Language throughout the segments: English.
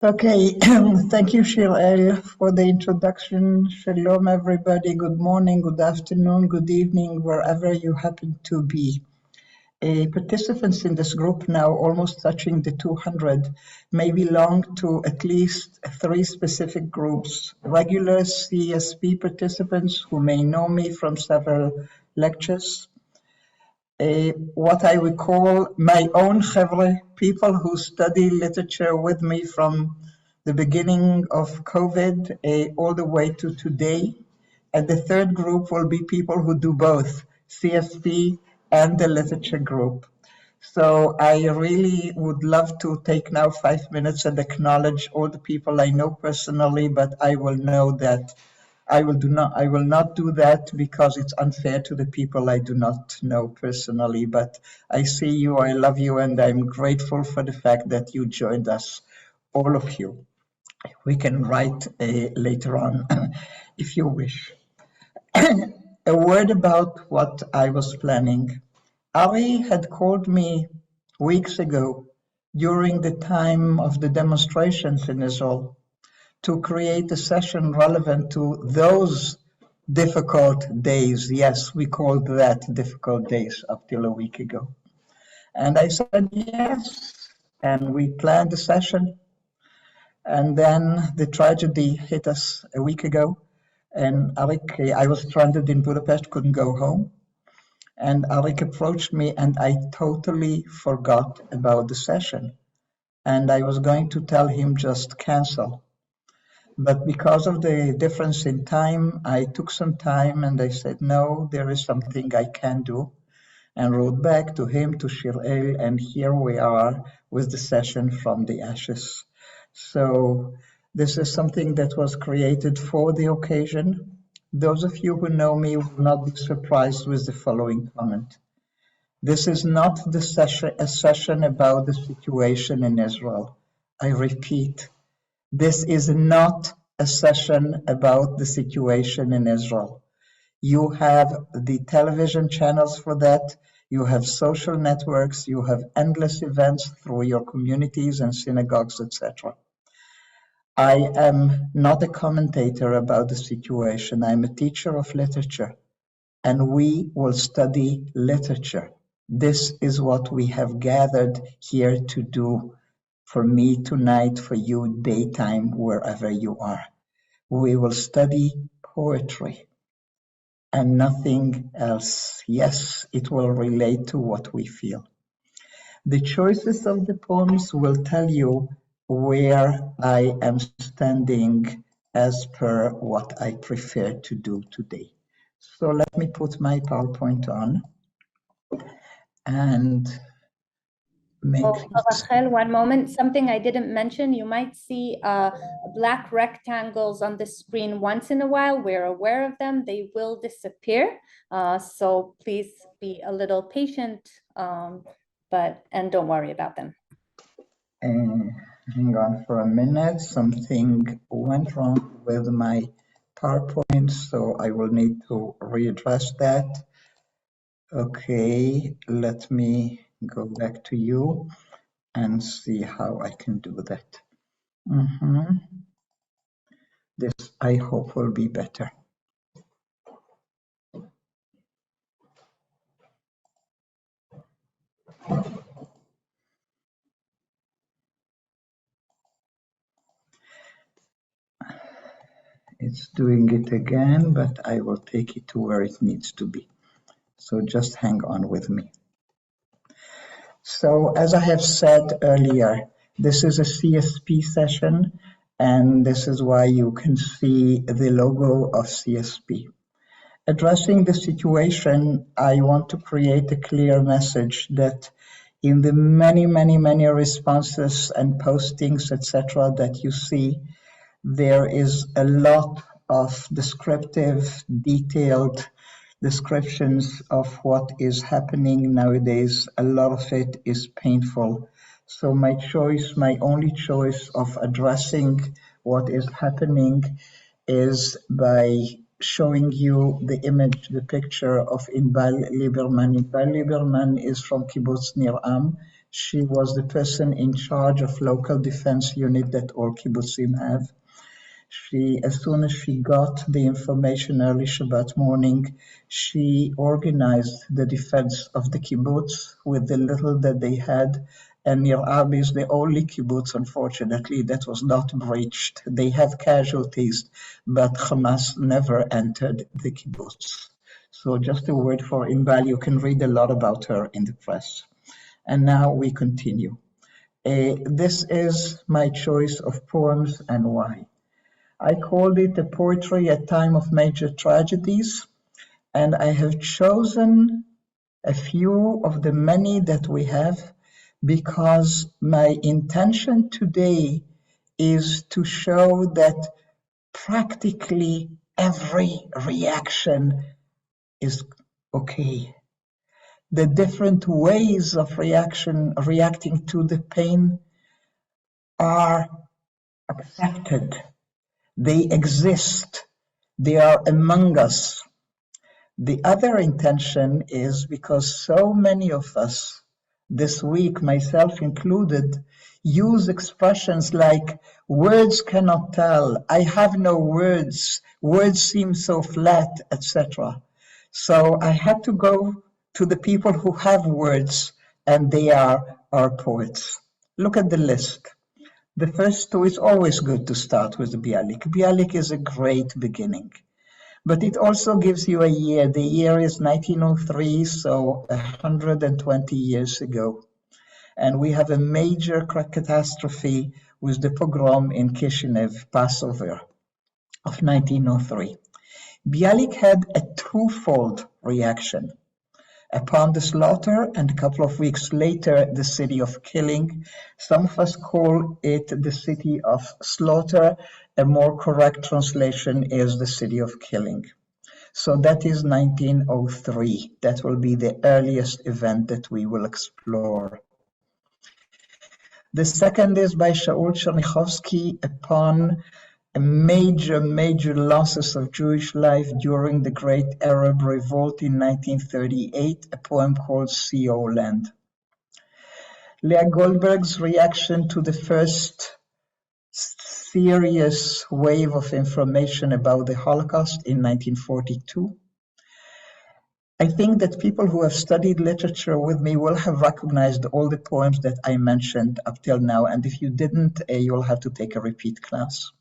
Okay, thank you, Shirel, for the introduction. Shalom, everybody. Good morning, good afternoon, good evening, wherever you happen to be. Participants in this group now, almost touching the 200, may belong to at least 3 specific groups. Regular CSP participants who may know me from several lectures. What I would call my own chevre, people who study literature with me from the beginning of COVID all the way to today. And the third group will be people who do both, CSP and the literature group. So I really would love to take now 5 minutes and acknowledge all the people I know personally, but I will know that I will not do that because it's unfair to the people I do not know personally. But I see you, I love you, and I'm grateful for the fact that you joined us, all of you. We can write later on if you wish. A word about what I was planning. Ari had called me weeks ago during the time of the demonstrations in Israel to create a session relevant to those difficult days. Yes, we called that difficult days up till a week ago. And I said yes, and we planned the session. And then the tragedy hit us a week ago. And Arik, I was stranded in Budapest, couldn't go home. And Arik approached me and I totally forgot about the session. And I was going to tell him just cancel. But because of the difference in time, I took some time and I said, no, there is something I can do. And wrote back to him, to Shirel, and here we are with the session from the ashes. So this is something that was created for the occasion. Those of you who know me will not be surprised with the following comment. This is not a session about the situation in Israel. I repeat, this is not a session about the situation in Israel. You have the television channels for that. You have social networks. You have endless events through your communities and synagogues, etc. I am not a commentator about the situation. I'm a teacher of literature, and we will study literature. This is what we have gathered here to do. For me tonight, for you daytime, wherever you are. We will study poetry and nothing else. Yes, it will relate to what we feel. The choices of the poems will tell you where I am standing as per what I prefer to do today. So let me put my PowerPoint on and Rachel, one moment. Something I didn't mention, you might see black rectangles on the screen once in a while. We're aware of them. They will disappear. So please be a little patient, and don't worry about them. Hang on for a minute. Something went wrong with my PowerPoint, so I will need to readdress that. Okay, let me go back to you and see how I can do that. This, I hope, will be better. It's doing it again, but I will take it to where it needs to be. So just hang on with me. So as I have said earlier, this is a CSP session, and this is why you can see the logo of CSP. Addressing the situation, I want to create a clear message that in the many responses and postings, etc., that you see, there is a lot of descriptive, detailed descriptions of what is happening nowadays. A lot of it is painful. So my only choice of addressing what is happening is by showing you the image, the picture of Inbal Lieberman. Inbal Lieberman is from Kibbutz Nir Am. She was the person in charge of local defense unit that all kibbutzim have. As soon as she got the information early Shabbat morning, she organized the defense of the kibbutz with the little that they had. And Nir Abi is the only kibbutz, unfortunately, that was not breached. They have casualties, but Hamas never entered the kibbutz. So just a word for Inbal. You can read a lot about her in the press. And now we continue. This is my choice of poems and why. I called it a poetry at time of major tragedies, and I have chosen a few of the many that we have because my intention today is to show that practically every reaction is okay. The different ways of reacting to the pain are accepted. They exist. They are among us. The other intention is because so many of us this week, myself included, use expressions like words cannot tell, I have no words, words seem so flat, etc. So I had to go to the people who have words, and they are our poets. Look at the list. The first two is always good to start with the Bialik. Bialik is a great beginning, but it also gives you a year. The year is 1903, so 120 years ago. And we have a major catastrophe with the pogrom in Kishinev, Passover of 1903. Bialik had a twofold reaction. Upon the slaughter, and a couple of weeks later, the city of killing. Some of us call it the city of slaughter. A more correct translation is the city of killing. So that is 1903. That will be the earliest event that we will explore. The second is by Shaul Tchernichowski upon major losses of Jewish life during the Great Arab Revolt in 1938, a poem called CO Land. Leah Goldberg's reaction to the first serious wave of information about the Holocaust in 1942. I think that people who have studied literature with me will have recognized all the poems that I mentioned up till now, and if you didn't, you'll have to take a repeat class.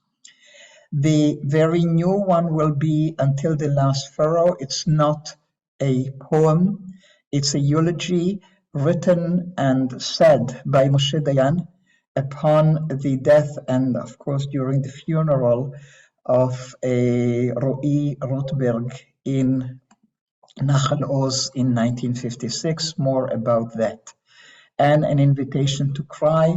The very new one will be Until the Last Furrow. It's not a poem, it's a eulogy written and said by Moshe Dayan upon the death and, of course, during the funeral of Ro'i Rothberg in Nachal Oz in 1956. More about that. And An Invitation to Cry,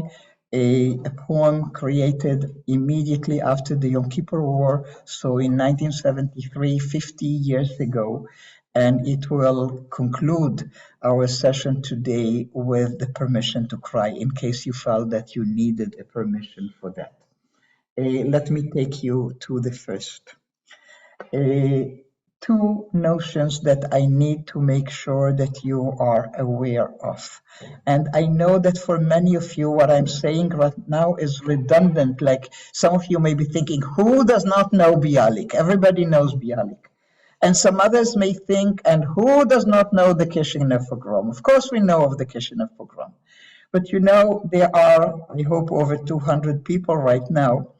a poem created immediately after the Yom Kippur War, so in 1973, 50 years ago, and it will conclude our session today with the permission to cry, in case you felt that you needed a permission for that. Let me take you to the first. Two notions that I need to make sure that you are aware of. And I know that for many of you, what I'm saying right now is redundant. Like some of you may be thinking, who does not know Bialik? Everybody knows Bialik. And some others may think, and who does not know the Kishinev pogrom? Of course we know of the Kishinev pogrom. But you know, there are, I hope, over 200 people right now.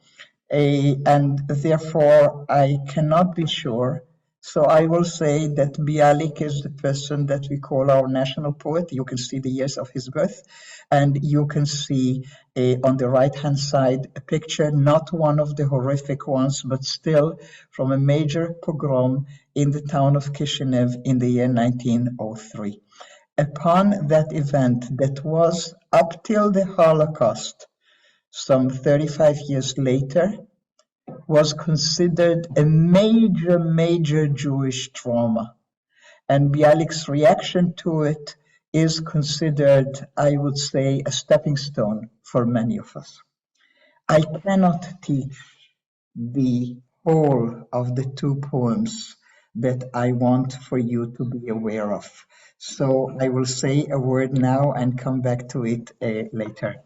And therefore, I cannot be sure. So I will say that Bialik is the person that we call our national poet. You can see the years of his birth, and you can see on the right-hand side a picture, not one of the horrific ones, but still from a major pogrom in the town of Kishinev in the year 1903. Upon that event that was up till the Holocaust, some 35 years later, was considered a major Jewish trauma. And Bialik's reaction to it is considered, I would say, a stepping stone for many of us. I cannot teach the whole of the two poems that I want for you to be aware of. So I will say a word now and come back to it later.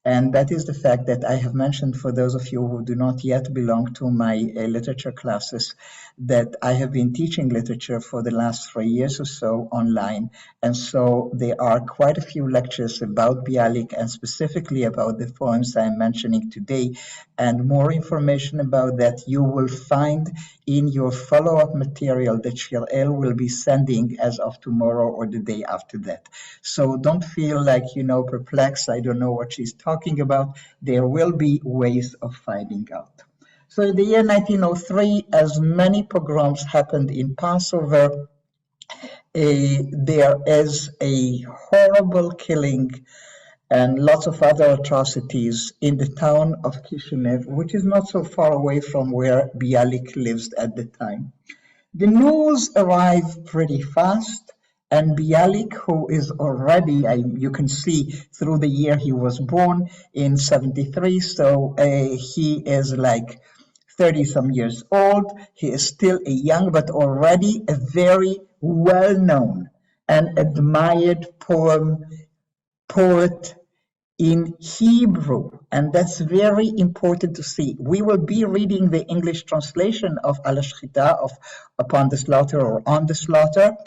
And that is the fact that I have mentioned, for those of you who do not yet belong to my literature classes, that I have been teaching literature for the last 3 years or so online. And so there are quite a few lectures about Bialik and specifically about the poems I'm mentioning today. And more information about that you will find in your follow-up material that Shirel will be sending as of tomorrow or the day after that. So don't feel like, perplexed. I don't know what she's talking about. There will be ways of finding out. So in the year 1903, as many pogroms happened in Passover, there is a horrible killing and lots of other atrocities in the town of Kishinev, which is not so far away from where Bialik lives at the time. The news arrived pretty fast, and Bialik, who is already, you can see through the year he was born in 73, so he is like 30-some years old. He is still a young, but already a very well-known and admired poet in Hebrew, and that's very important to see. We will be reading the English translation of Al Shchita, of Upon the Slaughter or On the Slaughter,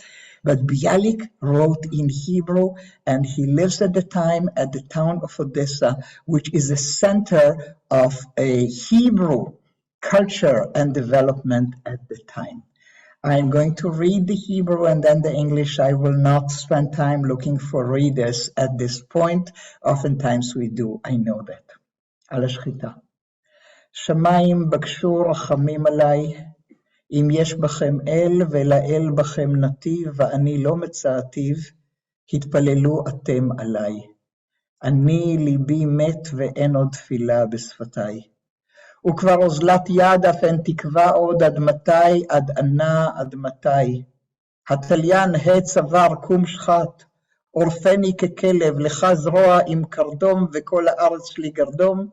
but Bialik wrote in Hebrew, and he lives at the time at the town of Odessa, which is a center of a Hebrew culture and development at the time. I'm going to read the Hebrew and then the English. I will not spend time looking for readers at this point. Oftentimes we do, I know that. על השחיטה. שמיים בקשו רחמים עליי, אם יש בכם אל ולאל בכם נתיב, ואני לא מצאתיו, התפללו אתם עליי. אני ליבי מת ואין עוד תפילה בשפתיי. וכבר אוזלת יד אף אין תקווה עוד עד מתי, עד ענה עד מתי. התליין צוואר קום שחט, עורפני ככלב, לך זרוע עם קרדום וכל הארץ שלי גרדום,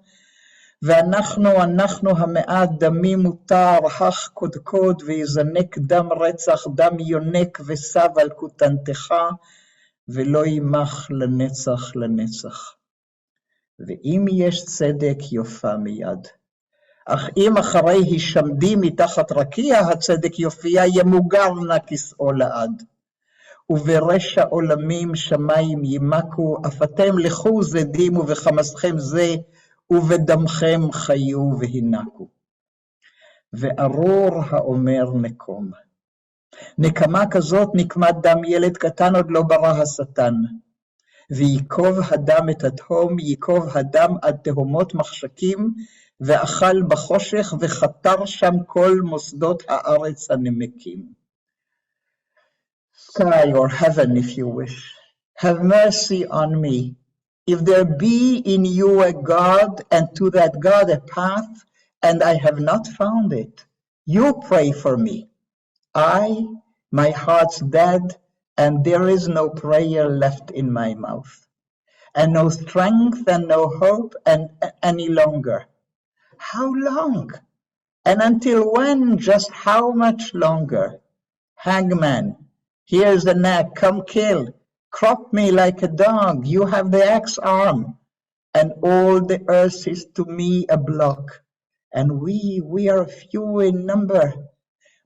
ואנחנו המעט דמי מותר, הך קודקוד ויזנק דם רצח, דם יונק וסב על כותנתך, ולא ימח לנצח לנצח. ואם יש צדק יופה מיד. אך אם אחרי הישמדי מתחת רקיע, הצדק יופיע ימוגר נא כסאו לעד. וברשע עולמים שמיים ימקו, אף אתם לכו זדים ובחמסכם זה, ובדמכם חיו והינקו. וארור האומר נקום. נקמה כזאת נקמת דם ילד קטן עוד לא ברא השטן. ויקוב הדם את התהום, ייקוב הדם עד תהומות מחשקים, ואכל בחושך וחתר שם כל מוסדות הארץ הנמקים. Sky or heaven, if you wish, have mercy on me. If there be in you a God, and to that God a path, and I have not found it, you pray for me. My heart's dead, and there is no prayer left in my mouth, and no strength and no hope any longer. How long? And until when? Just how much longer? Hangman, here's the neck, come kill. Crop me like a dog, you have the axe arm. And all the earth is to me a block. And we are few in number.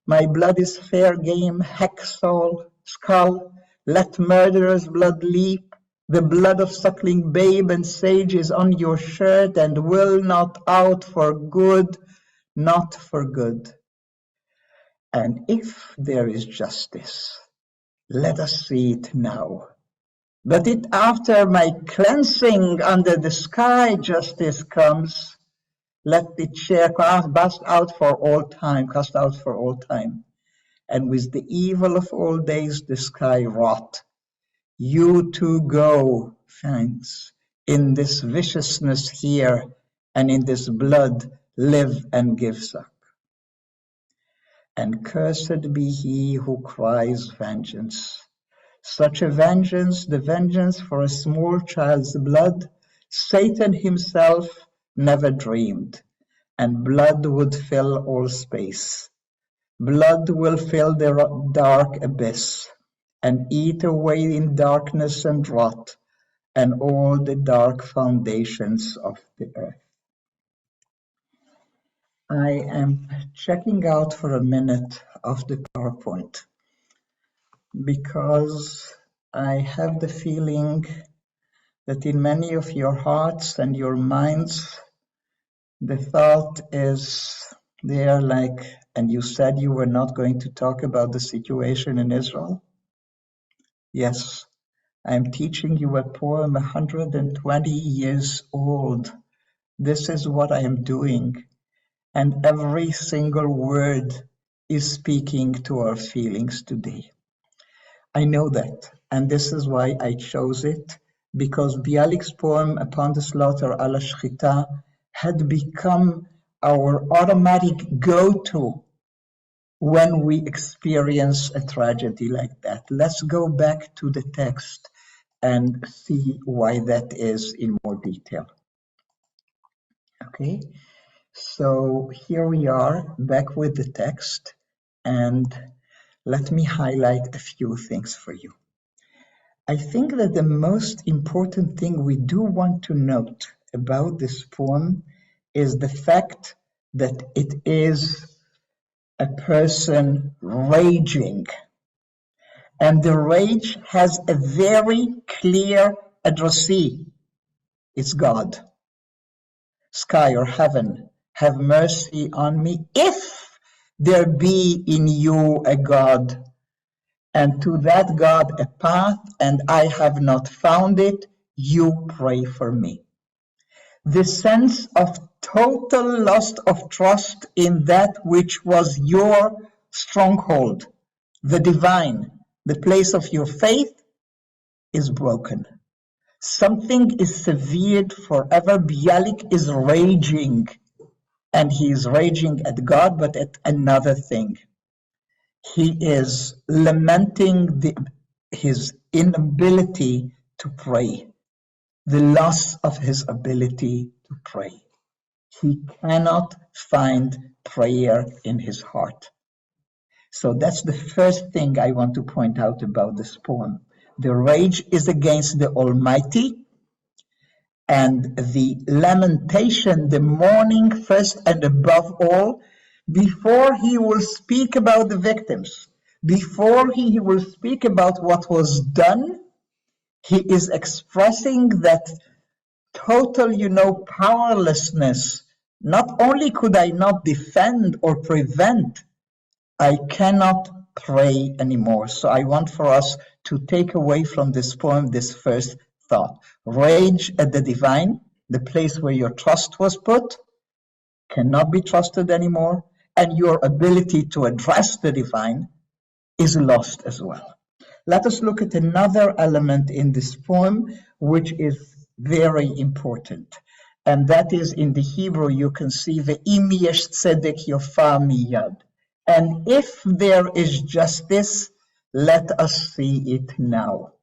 My blood is fair game, hack skull, let murderer's blood leap. The blood of suckling babe and sage is on your shirt and will not out for good, not for good. And if there is justice, let us see it now. But it after my cleansing under the sky justice comes, let the chair cast out for all time. And with the evil of all days the sky rot. You too go, thanks, in this viciousness here, and in this blood live and give suck. And cursed be he who cries vengeance. Such a vengeance, the vengeance for a small child's blood, Satan himself never dreamed, and blood would fill all space. Blood will fill the dark abyss and eat away in darkness and rot and all the dark foundations of the earth. I am checking out for a minute of the PowerPoint because I have the feeling that in many of your hearts and your minds, the thought is there like, and you said you were not going to talk about the situation in Israel. Yes, I am teaching you a poem 120 years old. This is what I am doing. And every single word is speaking to our feelings today. I know that, and this is why I chose it, because Bialik's poem Upon the Slaughter Ala Shchita had become our automatic go-to when we experience a tragedy like that. Let's go back to the text and see why that is in more detail. Okay, so here we are back with the text, and let me highlight a few things for you. I think that the most important thing we do want to note about this poem is the fact that it is a person raging, and the rage has a very clear addressee. It's God. Sky or heaven, have mercy on me if there be in you a God, and to that God a path, and I have not found it, you pray for me. The sense of total loss of trust in that which was your stronghold, the divine, the place of your faith, is broken. Something is severed forever. Bialik is raging, and he is raging at God, but at another thing. He is lamenting his inability to pray, the loss of his ability to pray. He cannot find prayer in his heart. So that's the first thing I want to point out about this poem. The rage is against the Almighty, and the lamentation, the mourning first and above all, before he will speak about the victims, before he will speak about what was done, he is expressing that total, powerlessness. Not only could I not defend or prevent, I cannot pray anymore. So I want for us to take away from this poem this first thought. Rage at the divine, the place where your trust was put, cannot be trusted anymore, and your ability to address the divine is lost as well. Let us look at another element in this poem, which is very important. And that is, in the Hebrew, you can see the Im yesh tzedek yofa miyad. And if there is justice, let us see it now.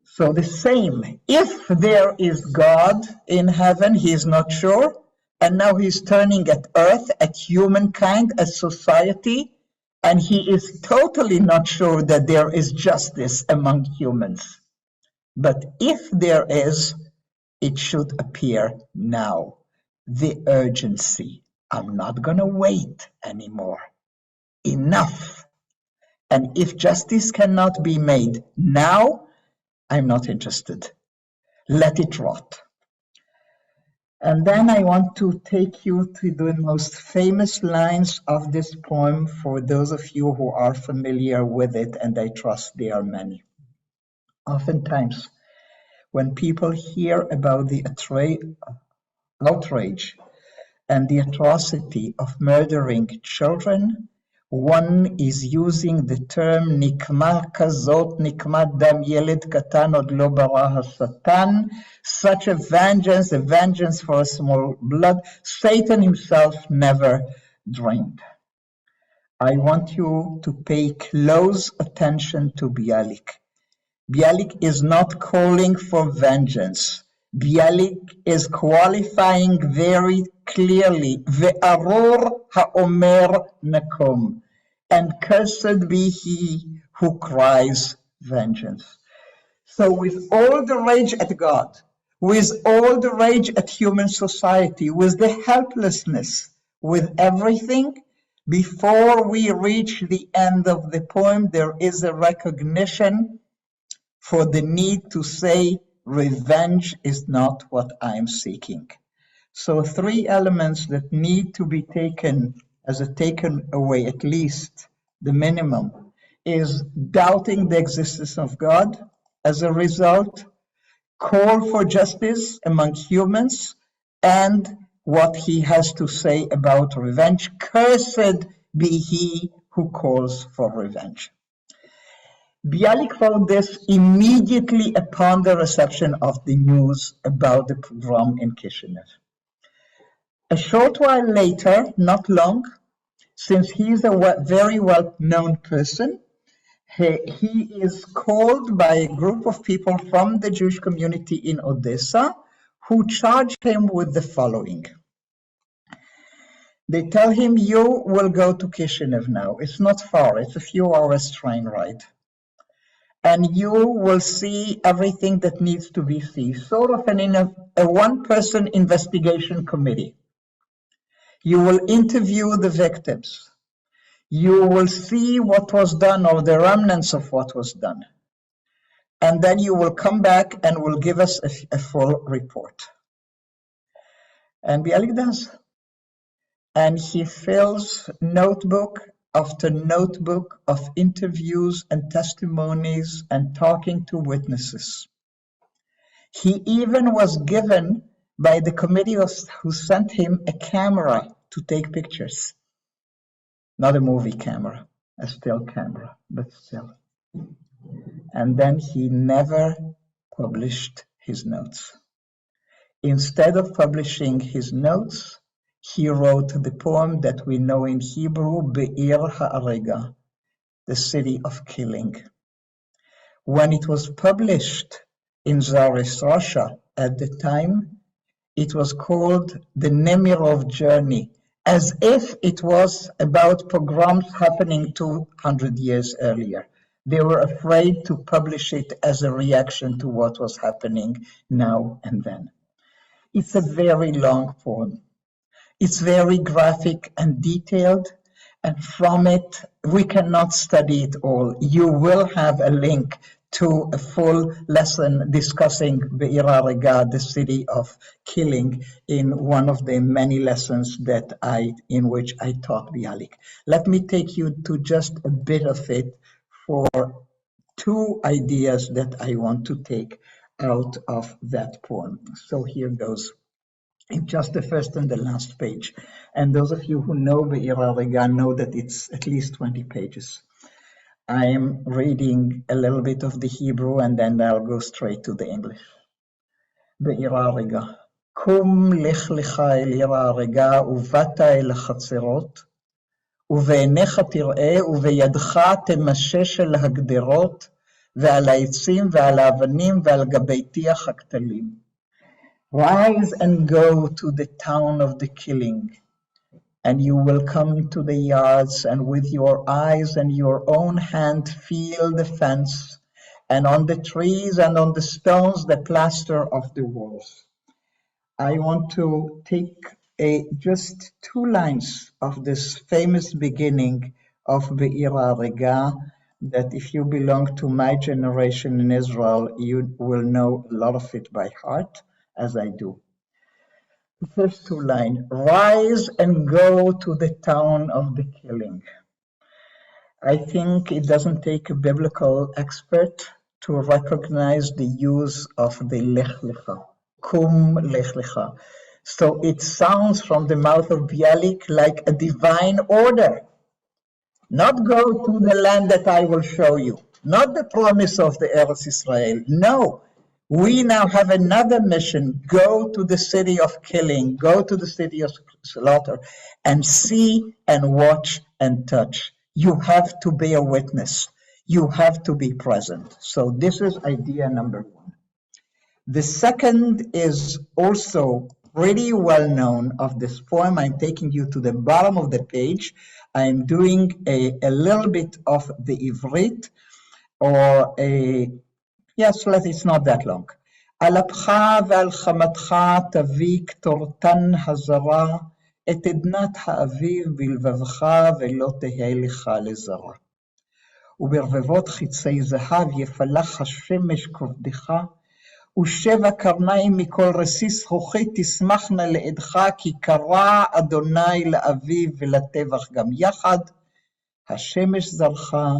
So the same, if there is God in heaven, he is not sure, and now he's turning at earth, at humankind, at society, and he is totally not sure that there is justice among humans. But if there is, it should appear now. The urgency. I'm not going to wait anymore. Enough. And if justice cannot be made now, I'm not interested. Let it rot. And then I want to take you to the most famous lines of this poem for those of you who are familiar with it, and I trust there are many. Oftentimes, when people hear about the outrage and the atrocity of murdering children, one is using the term nikma kazot, nikmat dam yeled katan od lo bara hasatan, such a vengeance for a small blood, Satan himself never dreamed. I want you to pay close attention to Bialik. Bialik is not calling for vengeance. Bialik is qualifying very clearly, ve'aror ha'omer nakom, and cursed be he who cries vengeance. So with all the rage at God, with all the rage at human society, with the helplessness, with everything, before we reach the end of the poem, there is a recognition for the need to say, revenge is not what I'm seeking. So three elements that need to be taken as a taken away, at least the minimum, is doubting the existence of God. As a result, call for justice among humans, and what he has to say about revenge. Cursed be he who calls for revenge. Bialik wrote this immediately upon the reception of the news about the pogrom in Kishinev. A short while later, not long, since he is a very well-known person, he is called by a group of people from the Jewish community in Odessa who charge him with the following. They tell him, you will go to Kishinev now. It's not far. It's a few hours train ride. And you will see everything that needs to be seen, sort of a one-person investigation committee. You will interview the victims. You will see what was done or the remnants of what was done. And then you will come back and will give us a full report. And Bialik does. And he fills notebook after notebook of interviews and testimonies and talking to witnesses. He even was given by the committee who sent him a camera to take pictures. Not a movie camera, a still camera, but still. And then he never published his notes. Instead of publishing his notes, he wrote the poem that we know in Hebrew, Be'ir Ha'arega, the city of killing. When it was published in Tsarist Russia at the time, it was called the Nemirov Journey, as if it was about pogroms happening 200 years earlier. They were afraid to publish it as a reaction to what was happening now and then. It's a very long poem. It's very graphic and detailed, and from it, we cannot study it all. You will have a link to a full lesson discussing Be'ir Ha'arega, the city of killing, in one of the many lessons in which I taught Bialik. Let me take you to just a bit of it for two ideas that I want to take out of that poem. So here goes. In just the first and the last page. And those of you who know Be'ir Ha'arega know that it's at least 20 pages. I am reading a little bit of the Hebrew and then I'll go straight to the English. Be'ir Ha'arega. Kum lech lecha el עיר ההרגה ובאת אל החצרות ובעיניך תראה ובידך תמשש אל הגדרות ועל העצים ועל האבנים ועל גבי טיח הכתלים. Rise and go to the town of the killing, and you will come to the yards, and with your eyes and your own hand feel the fence, and on the trees and on the stones the plaster of the walls. I want to take just two lines of this famous beginning of Be'ir Ha'arega, that if you belong to my generation in Israel, you will know a lot of it by heart, as I do. The first two lines, rise and go to the town of the killing. I think it doesn't take a biblical expert to recognize the use of the lech lecha, kum lech lecha. So it sounds from the mouth of Bialik like a divine order. Not go to the land that I will show you, not the promise of the Eretz Israel. No. We now have another mission. Go to the city of killing, go to the city of slaughter, and see and watch and touch. You have to be a witness. You have to be present. So this is idea number one. The second is also pretty well known of this poem. I'm taking you to the bottom of the page. I'm doing a little bit of the Ivrit, or yes, it's not that long. על אפך ועל חמתך תביא קטורתן הזרה, את עדנת האביב בלבבך ולא תהא לך לזרה. וברבבות חיצי זהב יפלח השמש כבדך, ושבע קרניים מכל רסיס זכוכית תשמחנה לעדך, כי קרא אדוני לאביב ולטבח גם יחד, השמש זרחה,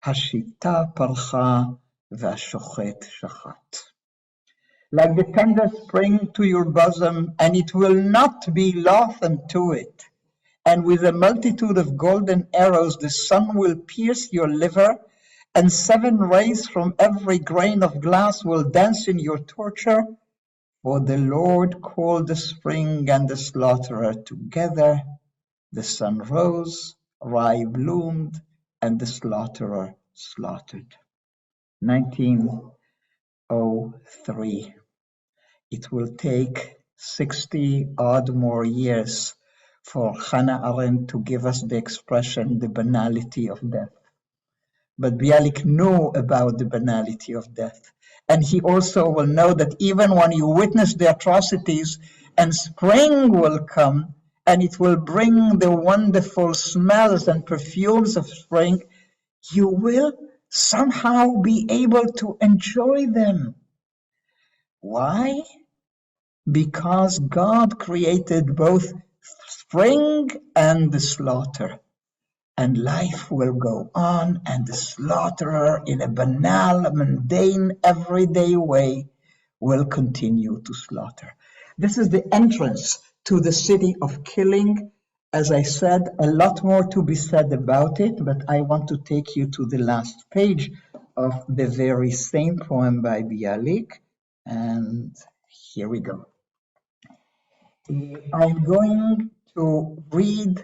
השיטה פרחה, והשוחט שחט. Like the tender spring to your bosom, and it will not be loth unto it. And with a multitude of golden arrows the sun will pierce your liver, and 7 rays from every grain of glass will dance in your torture. For the Lord called the spring and the slaughterer together. The sun rose, rye bloomed, and the slaughterer slaughtered. 1903. It will take 60 odd more years for Hannah Arendt to give us the expression, the banality of death. But Bialik knew about the banality of death. And he also will know that even when you witness the atrocities, and spring will come, and it will bring the wonderful smells and perfumes of spring, you will somehow be able to enjoy them. Why? Because God created both spring and the slaughter, and life will go on, and the slaughterer in a banal, mundane, everyday way will continue to slaughter. This is the entrance to the city of killing. As I said, a lot more to be said about it, but I want to take you to the last page of the very same poem by Bialik, and here we go. I'm going to read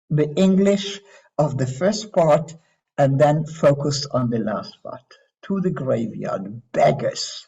the English of the first part and then focus on the last part. To the graveyard, beggars,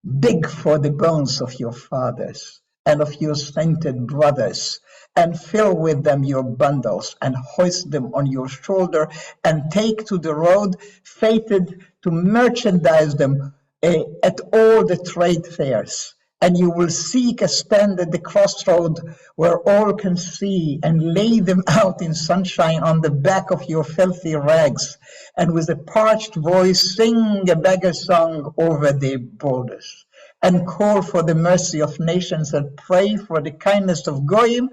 dig for the bones of your fathers and of your sainted brothers, and fill with them your bundles, and hoist them on your shoulder, and take to the road, fated to merchandise them at all the trade fairs. And you will seek a stand at the crossroad where all can see, and lay them out in sunshine on the back of your filthy rags, and with a parched voice sing a beggar song over the borders, and call for the mercy of nations, and pray for the kindness of Goyim.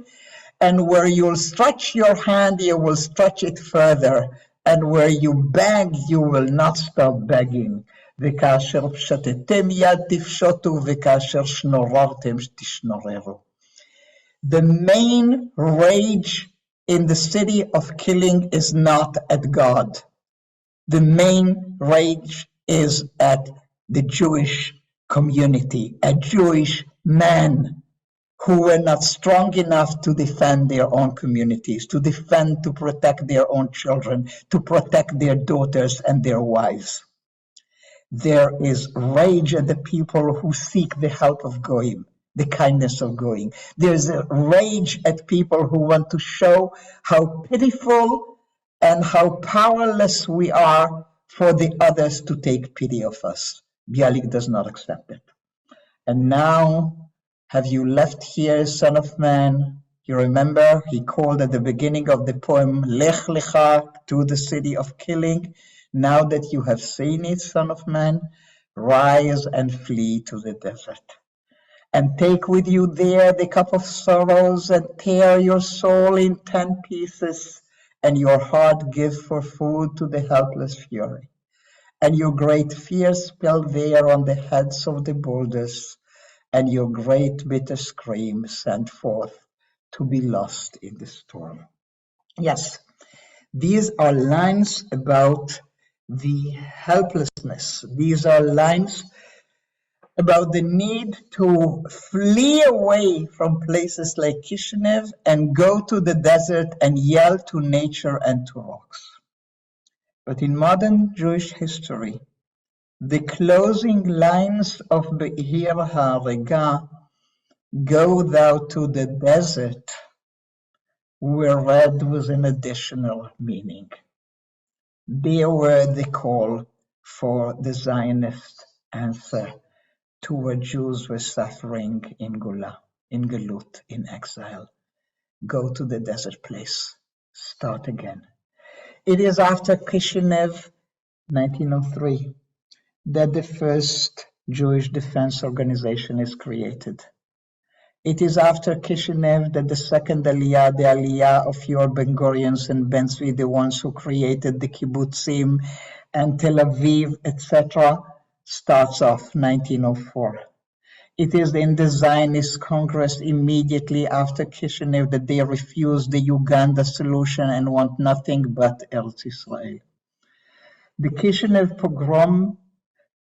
And where you'll stretch your hand, you will stretch it further, and where you beg, you will not stop begging. וכאשר פשטתם יד תפשוטו, וכאשר שנוררתם תשנוררו. The main rage in the city of killing is not at God. The main rage is at the Jewish community, a Jewish man who were not strong enough to defend their own communities, to protect their own children, to protect their daughters and their wives. There is rage at the people who seek the help of Goyim, the kindness of Goyim. There's a rage at people who want to show how pitiful and how powerless we are for the others to take pity of us. Bialik does not accept it. And now, have you left here, son of man? You remember he called at the beginning of the poem, Lech Lecha, to the city of killing. Now that you have seen it, son of man, rise and flee to the desert. And take with you there the cup of sorrows, and tear your soul in 10 pieces, and your heart give for food to the helpless fury. And your great fear spill there on the heads of the boulders, and your great bitter scream sent forth to be lost in the storm. Yes, these are lines about the helplessness. These are lines about the need to flee away from places like Kishinev and go to the desert and yell to nature and to rocks. But in modern Jewish history, the closing lines of Be'ir HaRega Go thou to the desert, were read with an additional meaning. There were the call for the Zionist answer to what Jews were suffering in Gula, in Galut, in exile. Go to the desert place. Start again. It is after Kishinev, 1903, that the first Jewish defense organization is created. It is after Kishinev that the second Aliyah, the Aliyah of your Ben-Gurions and Ben-Zvi, the ones who created the kibbutzim and Tel Aviv, etc., starts off 1904. It is in the Zionist Congress immediately after Kishinev that they refuse the Uganda solution and want nothing but Eretz Israel. The Kishinev pogrom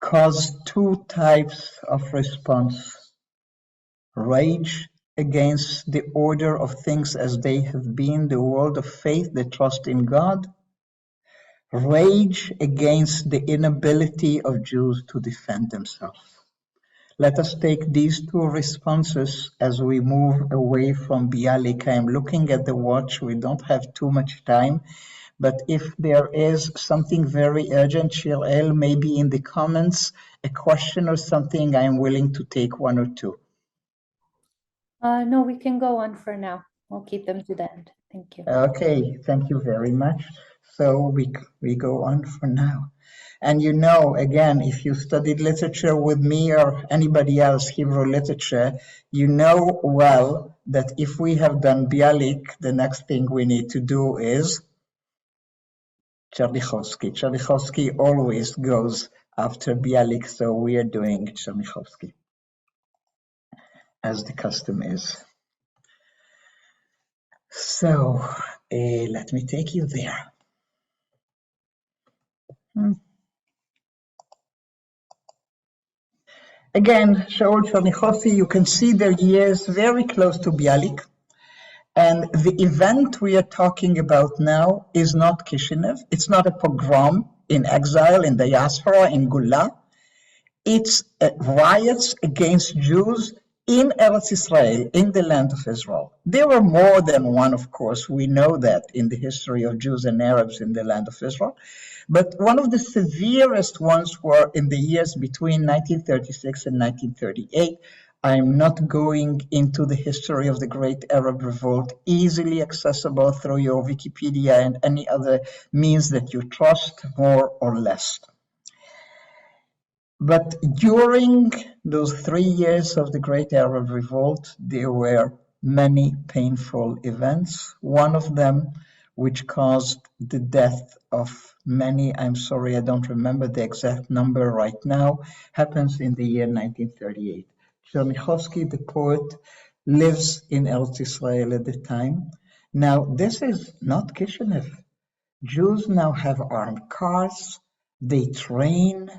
caused two types of response. Rage against the order of things as they have been, the world of faith, the trust in God. Rage against the inability of Jews to defend themselves. Let us take these two responses as we move away from Bialik. I am looking at the watch. We don't have too much time, but if there is something very urgent, Shirel, maybe in the comments, a question or something, I am willing to take one or two. No, we can go on for now. We'll keep them to the end. Thank you. Okay, thank you very much. So we go on for now. And you know, again, if you studied literature with me or anybody else, Hebrew literature, you know well that if we have done Bialik, the next thing we need to do is Tchernichowski. Tchernichowski always goes after Bialik, so we are doing Tchernichowski, as the custom is. So, let me take you there. Again, Shaul Tchernichowski, you can see their years very close to Bialik. And the event we are talking about now is not Kishinev. It's not a pogrom in exile, in diaspora, in Gula. It's riots against Jews in Eretz Israel, in the land of Israel. There were more than one, of course. We know that in the history of Jews and Arabs in the land of Israel. But one of the severest ones were in the years between 1936 and 1938. I'm not going into the history of the Great Arab Revolt, easily accessible through your Wikipedia and any other means that you trust more or less. But during those 3 years of the Great Arab Revolt, there were many painful events. One of them, which caused the death of many, I'm sorry, I don't remember the exact number right now, happens in the year 1938. Tchernichowski, the poet, lives in Eretz Israel at the time. Now, this is not Kishinev. Jews now have armed cars, they train,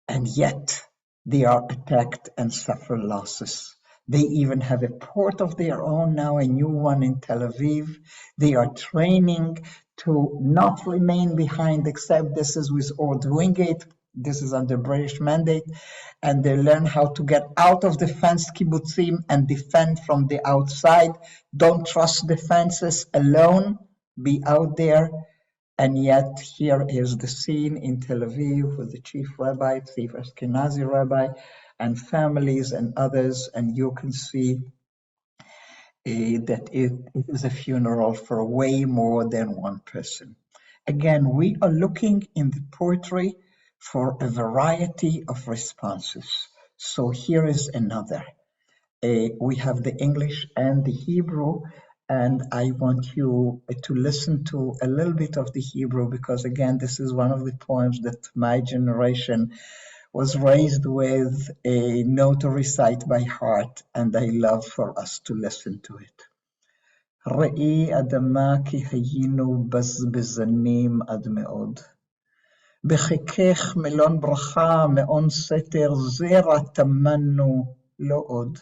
and yet they are attacked and suffer losses. They even have a port of their own now, a new one in Tel Aviv. They are training to not remain behind, except this is with or doing it. This is under British mandate. And they learn how to get out of the fenced kibbutzim and defend from the outside. Don't trust the fences alone. Be out there. And yet here is the scene in Tel Aviv with the chief rabbi, chief Ashkenazi rabbi, and families and others. And you can see that it is a funeral for way more than one person. Again, we are looking in the poetry for a variety of responses. So here is another. We have the English and the Hebrew, and I want you to listen to a little bit of the Hebrew because, again, this is one of the poems that my generation was raised with a note to recite by heart, and I love for us to listen to it. ראי אדמה כי היינו בזבזנים עד מאוד. בחיקך מלון ברכה, מעון סתר, זרע תמנו לא עוד.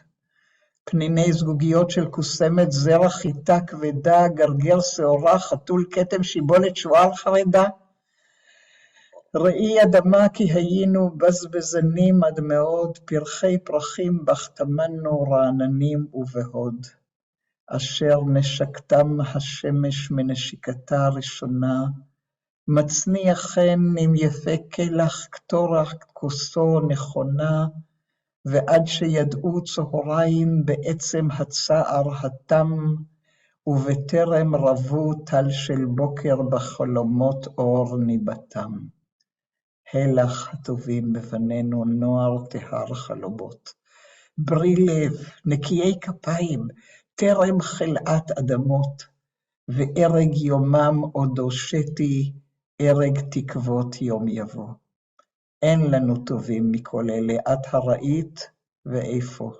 פניני זגוגיות של קוסמת, זרע חיטה כבדה, גרגר שעורה, חתול כתם, שיבולת שועל חרדה. ראי אדמה כי היינו בזבזנים עד מאוד, פרחי פרחים בך טמנו רעננים ובהוד. אשר נשקתם השמש מנשיקתה ראשונה, מצניע חן עם יפה כלח קטורח כוסו נכונה, ועד שידעו צהריים בעצם הצער התם, ובטרם רבו טל של בוקר בחלומות אור ניבטם. הלך הטובים בבנינו נוער טהר חלומות. בריא לב, נקיי כפיים, טרם חלאת אדמות, וארג יומם עוד הושעתי, ארג תקוות יום יבוא. אין לנו טובים מכל אלה, את הראית ואיפה.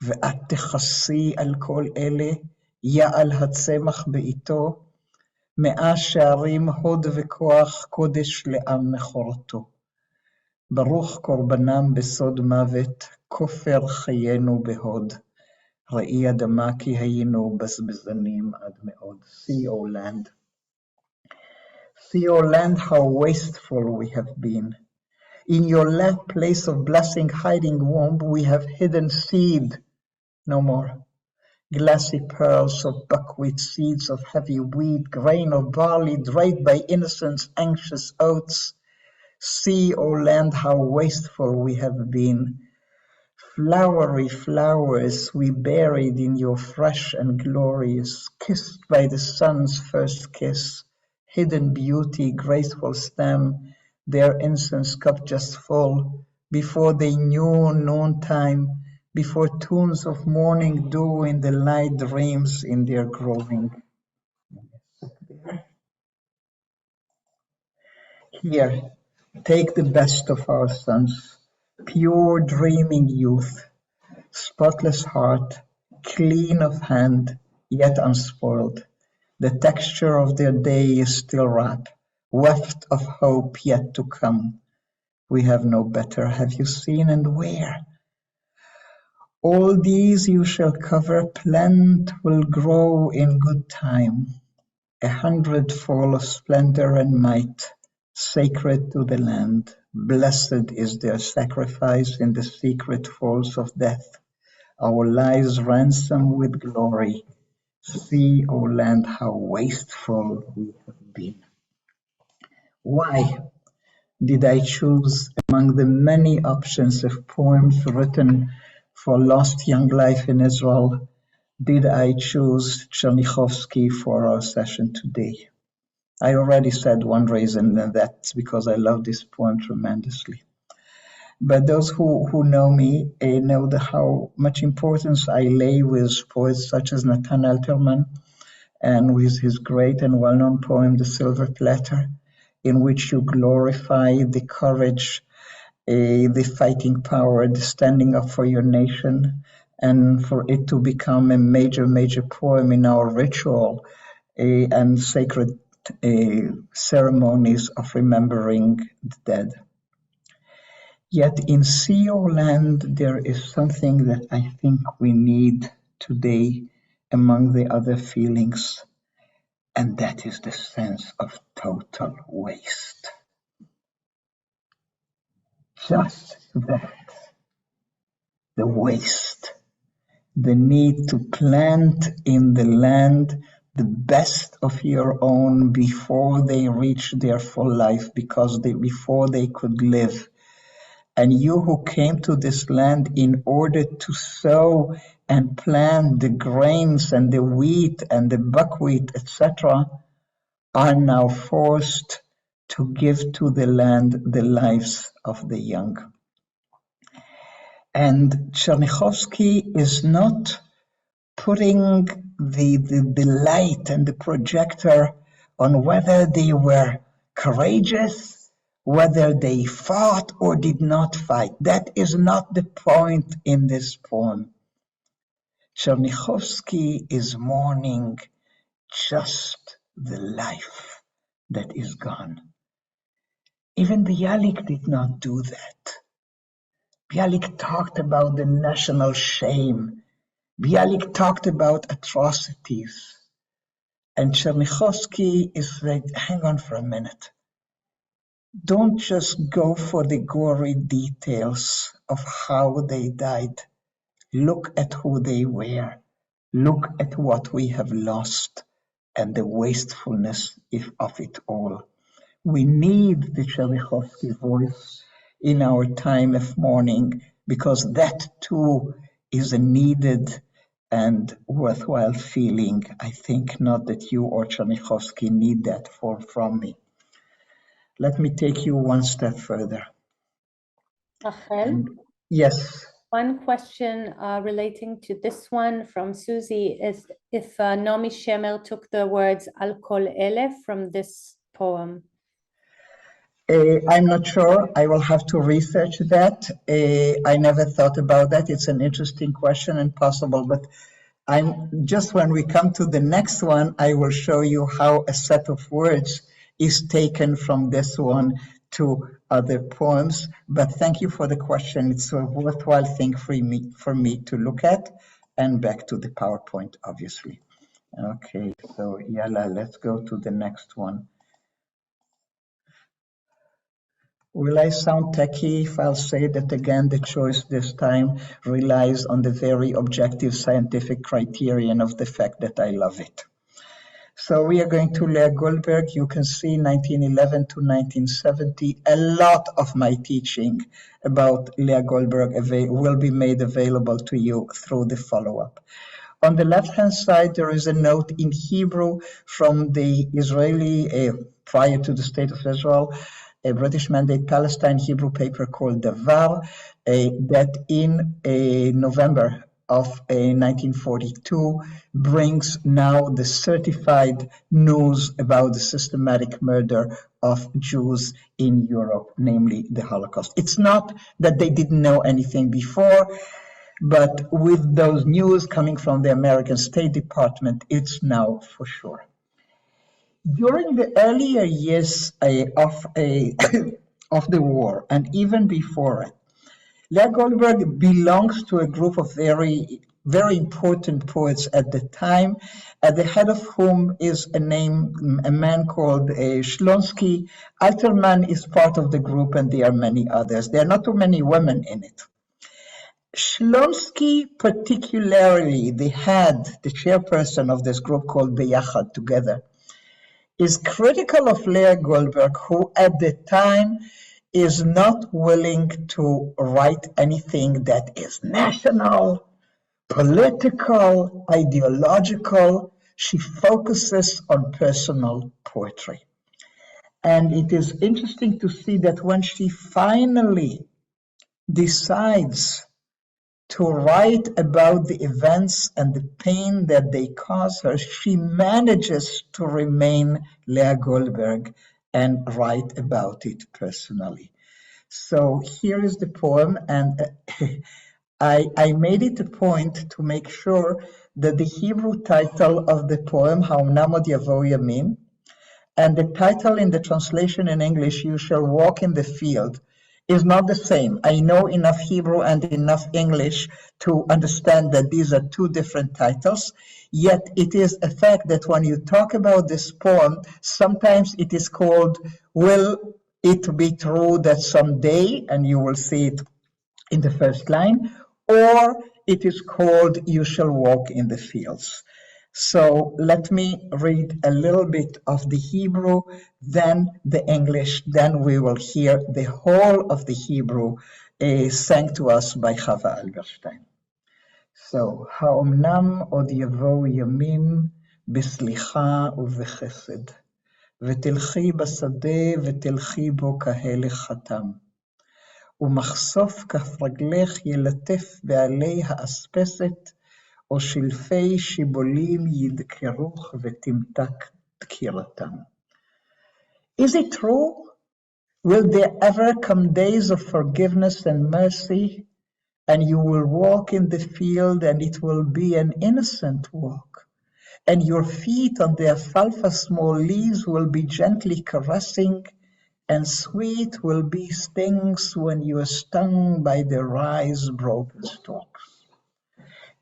ואת תכסי על כל אלה, יעל הצמח בעיתו, 100 שערים הוד וכוח קודש לעם מכורתו. ברוך קורבנם בסוד מוות, כופר חיינו בהוד. ראי אדמה כי היינו בזבזנים עד מאוד. See, O land. See, O land, how wasteful we have been. In your land, place of blessing, hiding womb, we have hidden seed. No more. Glassy pearls of buckwheat, seeds of heavy wheat, grain of barley, draped by innocence, anxious oats. See, O land, how wasteful we have been. Flowery flowers we buried in your fresh and glorious, kissed by the sun's first kiss, hidden beauty, graceful stem, their incense cup just full, before they knew noontime, before tunes of morning dew in the light dreams in their growing. Here, take the best of our sons, pure dreaming youth, spotless heart, clean of hand, yet unspoiled. The texture of their day is still wrapped, weft of hope yet to come. We have no better, have you seen, and where? All these you shall cover, plant will grow in good time, 100-fold of splendor and might, sacred to the land. Blessed is their sacrifice in the secret folds of death, our lives ransomed with glory. See, O land, how wasteful we have been. Why did I choose among the many options of poems written for lost young life in Israel, did I choose Tchernichowski for our session today? I already said one reason, and that's because I love this poem tremendously. But those who know me know how much importance I lay with poets such as Natan Alterman, and with his great and well-known poem, The Silver Platter, in which you glorify the courage, the fighting power, the standing up for your nation, and for it to become a major, major poem in our ritual and sacred ceremonies of remembering the dead. Yet in See, O land, there is something that I think we need today among the other feelings, and that is the sense of total waste. Just that, the waste, the need to plant in the land the best of your own before they reach their full life, before they could live. And you who came to this land in order to sow and plant the grains and the wheat and the buckwheat, etc., are now forced to give to the land the lives of the young. And Tchernichowski is not putting the light and the projector on whether they were courageous, whether they fought or did not fight. That is not the point in this poem. Tchernichowski is mourning just the life that is gone. Even Bialik did not do that. Bialik talked about the national shame. Bialik talked about atrocities. And Tchernichowski is like, hang on for a minute. don't just go for the gory details of how they died. Look at who they were. Look at what we have lost and the wastefulness of it all. We need the Tchernichowski voice in our time of mourning because that too is a needed and worthwhile feeling. I think not that you or Tchernichowski need that from me. Let me take you one step further. Rachel, yes. One question relating to this one from Susie is if Nomi Shemer took the words Al Kol Ele from this poem. I'm not sure. I will have to research that. I never thought about that. It's an interesting question and possible, but when we come to the next one, I will show you how a set of words is taken from this one to other poems. But thank you for the question. It's a worthwhile thing for me to look at, and back to the PowerPoint, obviously. Okay, so yalla, let's go to the next one. Will I sound techy if I'll say that again the choice this time relies on the very objective scientific criterion of the fact that I love it? So we are going to Leah Goldberg. You can see 1911 to 1970. A lot of my teaching about Leah Goldberg will be made available to you through the follow-up. On the left-hand side, there is a note in Hebrew from the Israeli, prior to the State of Israel, a British Mandate Palestine Hebrew paper called Davar, that in November of 1942 brings now the certified news about the systematic murder of Jews in Europe, namely the Holocaust. It's not that they didn't know anything before, but with those news coming from the American State Department, it's now for sure. During the earlier years of the war, and even before it, Leah Goldberg belongs to a group of very, very important poets at the time, at the head of whom is a man called Shlonsky. Alterman is part of the group, and there are many others. There are not too many women in it. Shlonsky, particularly the chairperson of this group called Bialik Together, is critical of Leah Goldberg, who at the time is not willing to write anything that is national, political, ideological. She focuses on personal poetry. And it is interesting to see that when she finally decides to write about the events and the pain that they cause her, she manages to remain Leah Goldberg and write about it personally. So here is the poem, and I made it a point to make sure that the Hebrew title of the poem, Ha'omnam od yavo yamim, and the title in the translation in English, You Shall Walk in the Field, is not the same. I know enough Hebrew and enough English to understand that these are two different titles, yet it is a fact that when you talk about this poem, sometimes it is called Will It Be True That Someday, and you will see it in the first line, or it is called You Shall Walk in the Fields. So let me read a little bit of the Hebrew, then the English, then we will hear the whole of the Hebrew sang to us by Chava Alberstein. So, Ha'omnam od yavo yamim beslicha ubechesed, ותלכי בשדה ותלכי בו כהלך חתם, ומחשוף כף רגלך ילטף בעלי האספסת, או שלפי שיבולים ידקרוך ותמתק דקירתם. Is it true? Will there ever come days of forgiveness and mercy, and you will walk in the field and it will be an innocent walk, and your feet on the alfalfa small leaves will be gently caressing, and sweet will be stings when you are stung by the rye's broken stalks.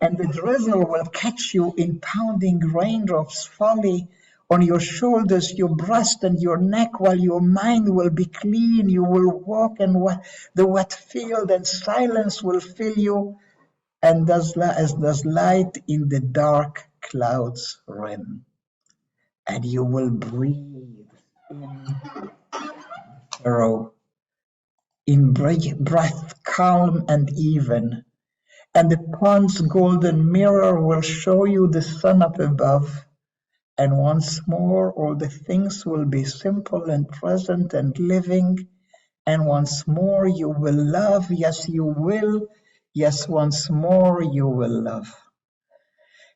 And the drizzle will catch you in pounding raindrops folly, on your shoulders, your breast, and your neck, while your mind will be clean. You will walk in the wet field, and silence will fill you, and as does light in the dark clouds rim. And you will breathe in thorough, in breath calm and even, and the pond's golden mirror will show you the sun up above. And once more, all the things will be simple and present and living. And once more, you will love. Yes, you will. Yes, once more, you will love.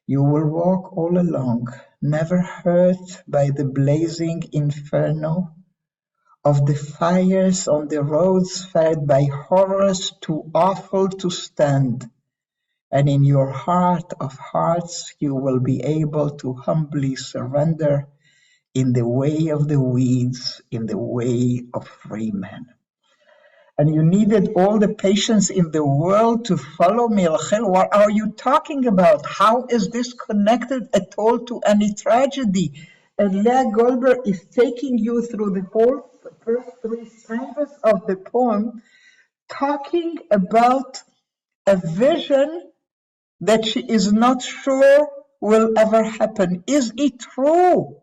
You will walk all along, never hurt by the blazing inferno of the fires on the roads fed by horrors too awful to stand. And in your heart of hearts, you will be able to humbly surrender in the way of the weeds, in the way of free men. And you needed all the patience in the world to follow me, Rachel. What are you talking about? How is this connected at all to any tragedy? And Leah Goldberg is taking you through the whole first three stanzas of the poem, talking about a vision that she is not sure will ever happen. Is it true?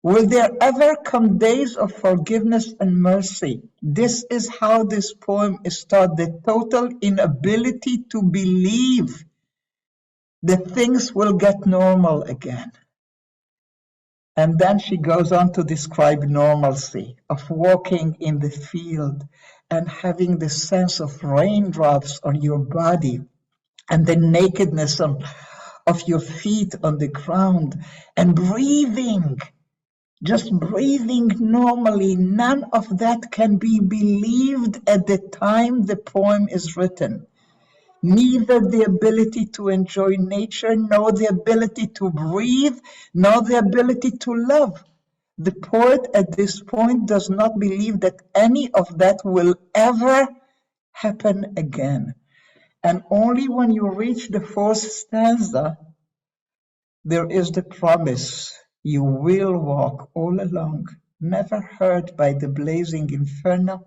Will there ever come days of forgiveness and mercy? This is how this poem is taught, the total inability to believe that things will get normal again. And then she goes on to describe normalcy of walking in the field and having the sense of raindrops on your body and the nakedness of your feet on the ground and breathing, just breathing normally. None of that can be believed at the time the poem is written. Neither the ability to enjoy nature, nor the ability to breathe, nor the ability to love. The poet at this point does not believe that any of that will ever happen again. And only when you reach the fourth stanza, there is the promise. You will walk all along, never hurt by the blazing inferno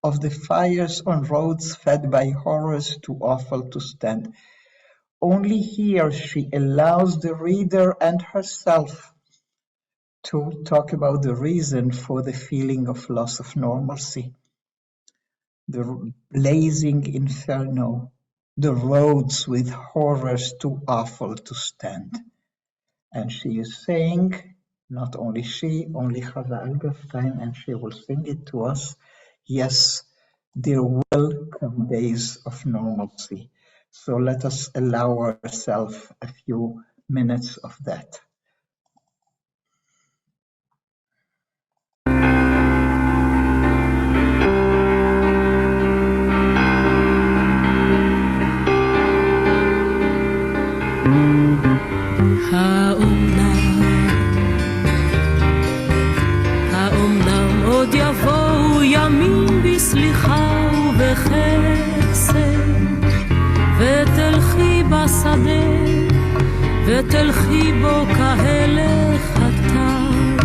of the fires on roads fed by horrors too awful to stand. Only here she allows the reader and herself to talk about the reason for the feeling of loss of normalcy. The blazing inferno, the roads with horrors too awful to stand. And she is saying, not only she, only Chava Alberstein, and she will sing it to us, yes, there will come days of normalcy. So let us allow ourselves a few minutes of that. האומנם עוד יבואו ימים בסליחה ובחסד ותלכי בשדה ותלכי בו כהלך הטל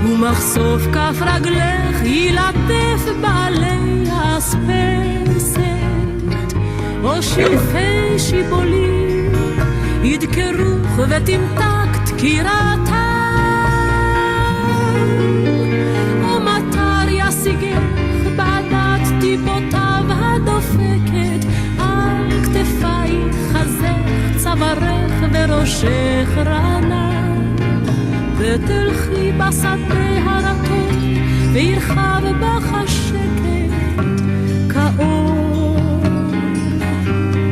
ומחשוף כף רגלך ילטף בעלי אספסת או שלפי שיבולים ידקרוך ותמתק דקירתם או מטר ישיגך בעדת טיפותיו הדופקת על כתפייך חזך צווארך וראשך רענן ותלכי בשדה הרטוב וירחב בך השקט כאור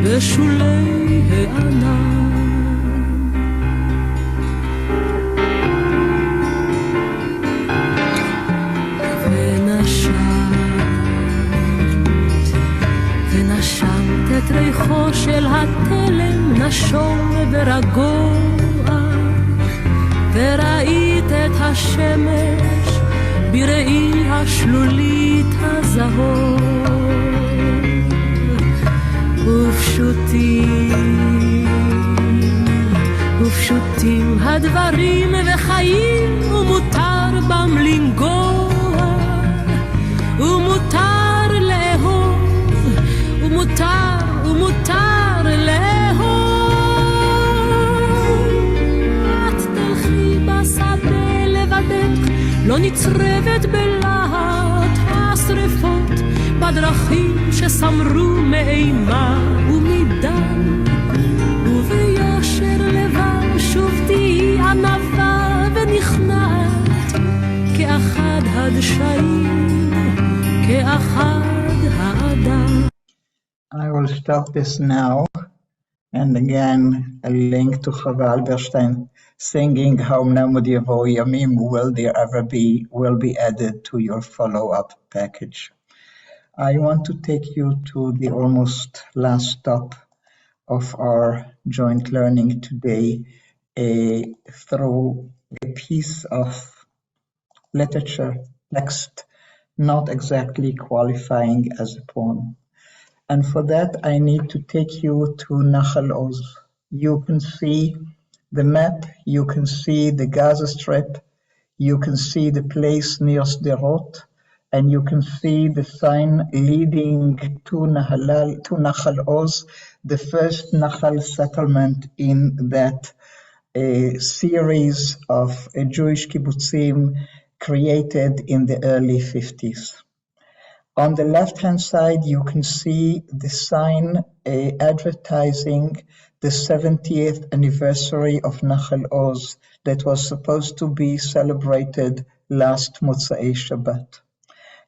בשולי הענן ונשמת את ריחו של התלם נשום ורגוע וראית את השמש בראי השלולית הזהוב ופשוטים הדברים וחיים, ומותר בם לנגוע, ומותר לאהוב, ומותר לאהוב. את תלכי בשדה לבדך, לא נצרבת בלהט השרפות, בדרכים שסמרו מאימה ומדם, וביושר לבב שוב תהי ענווה ונכנעת, כאחד הדשאים, כאחד האדם. I will stop this now, and again a link to Chava Alberstein singing How Namud Yavo Yamim Will There Ever Be will be added to your follow-up package. I want to take you to the almost last stop of our joint learning today through a piece of literature, text, not exactly qualifying as a poem. And for that, I need to take you to Nahal Oz. You can see the map, you can see the Gaza Strip, you can see the place near Sderot, and you can see the sign leading to Nahal Oz, the first Nahal settlement in that series of Jewish kibbutzim created in the early 50s. On the left-hand side, you can see the sign advertising the 70th anniversary of Nahal Oz that was supposed to be celebrated last Motzei Shabbat.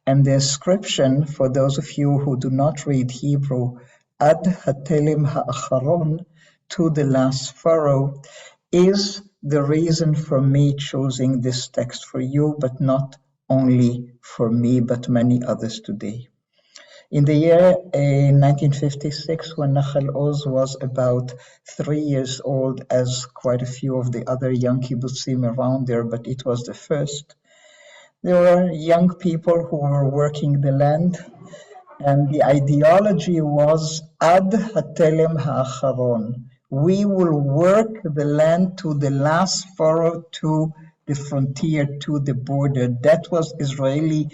And the inscription, for those of you who do not read Hebrew, Ad Hatelim Ha'acharon, to the last furrow, is the reason for me choosing this text for you, but not only for me, but many others today. In the year 1956, when Nahal Oz was about 3 years old, as quite a few of the other young kibbutzim around there, but it was the first, there were young people who were working the land, and the ideology was Ad Hatelem Ha'acharon. We will work the land to the last furrow, to the frontier, to the border. That was Israeli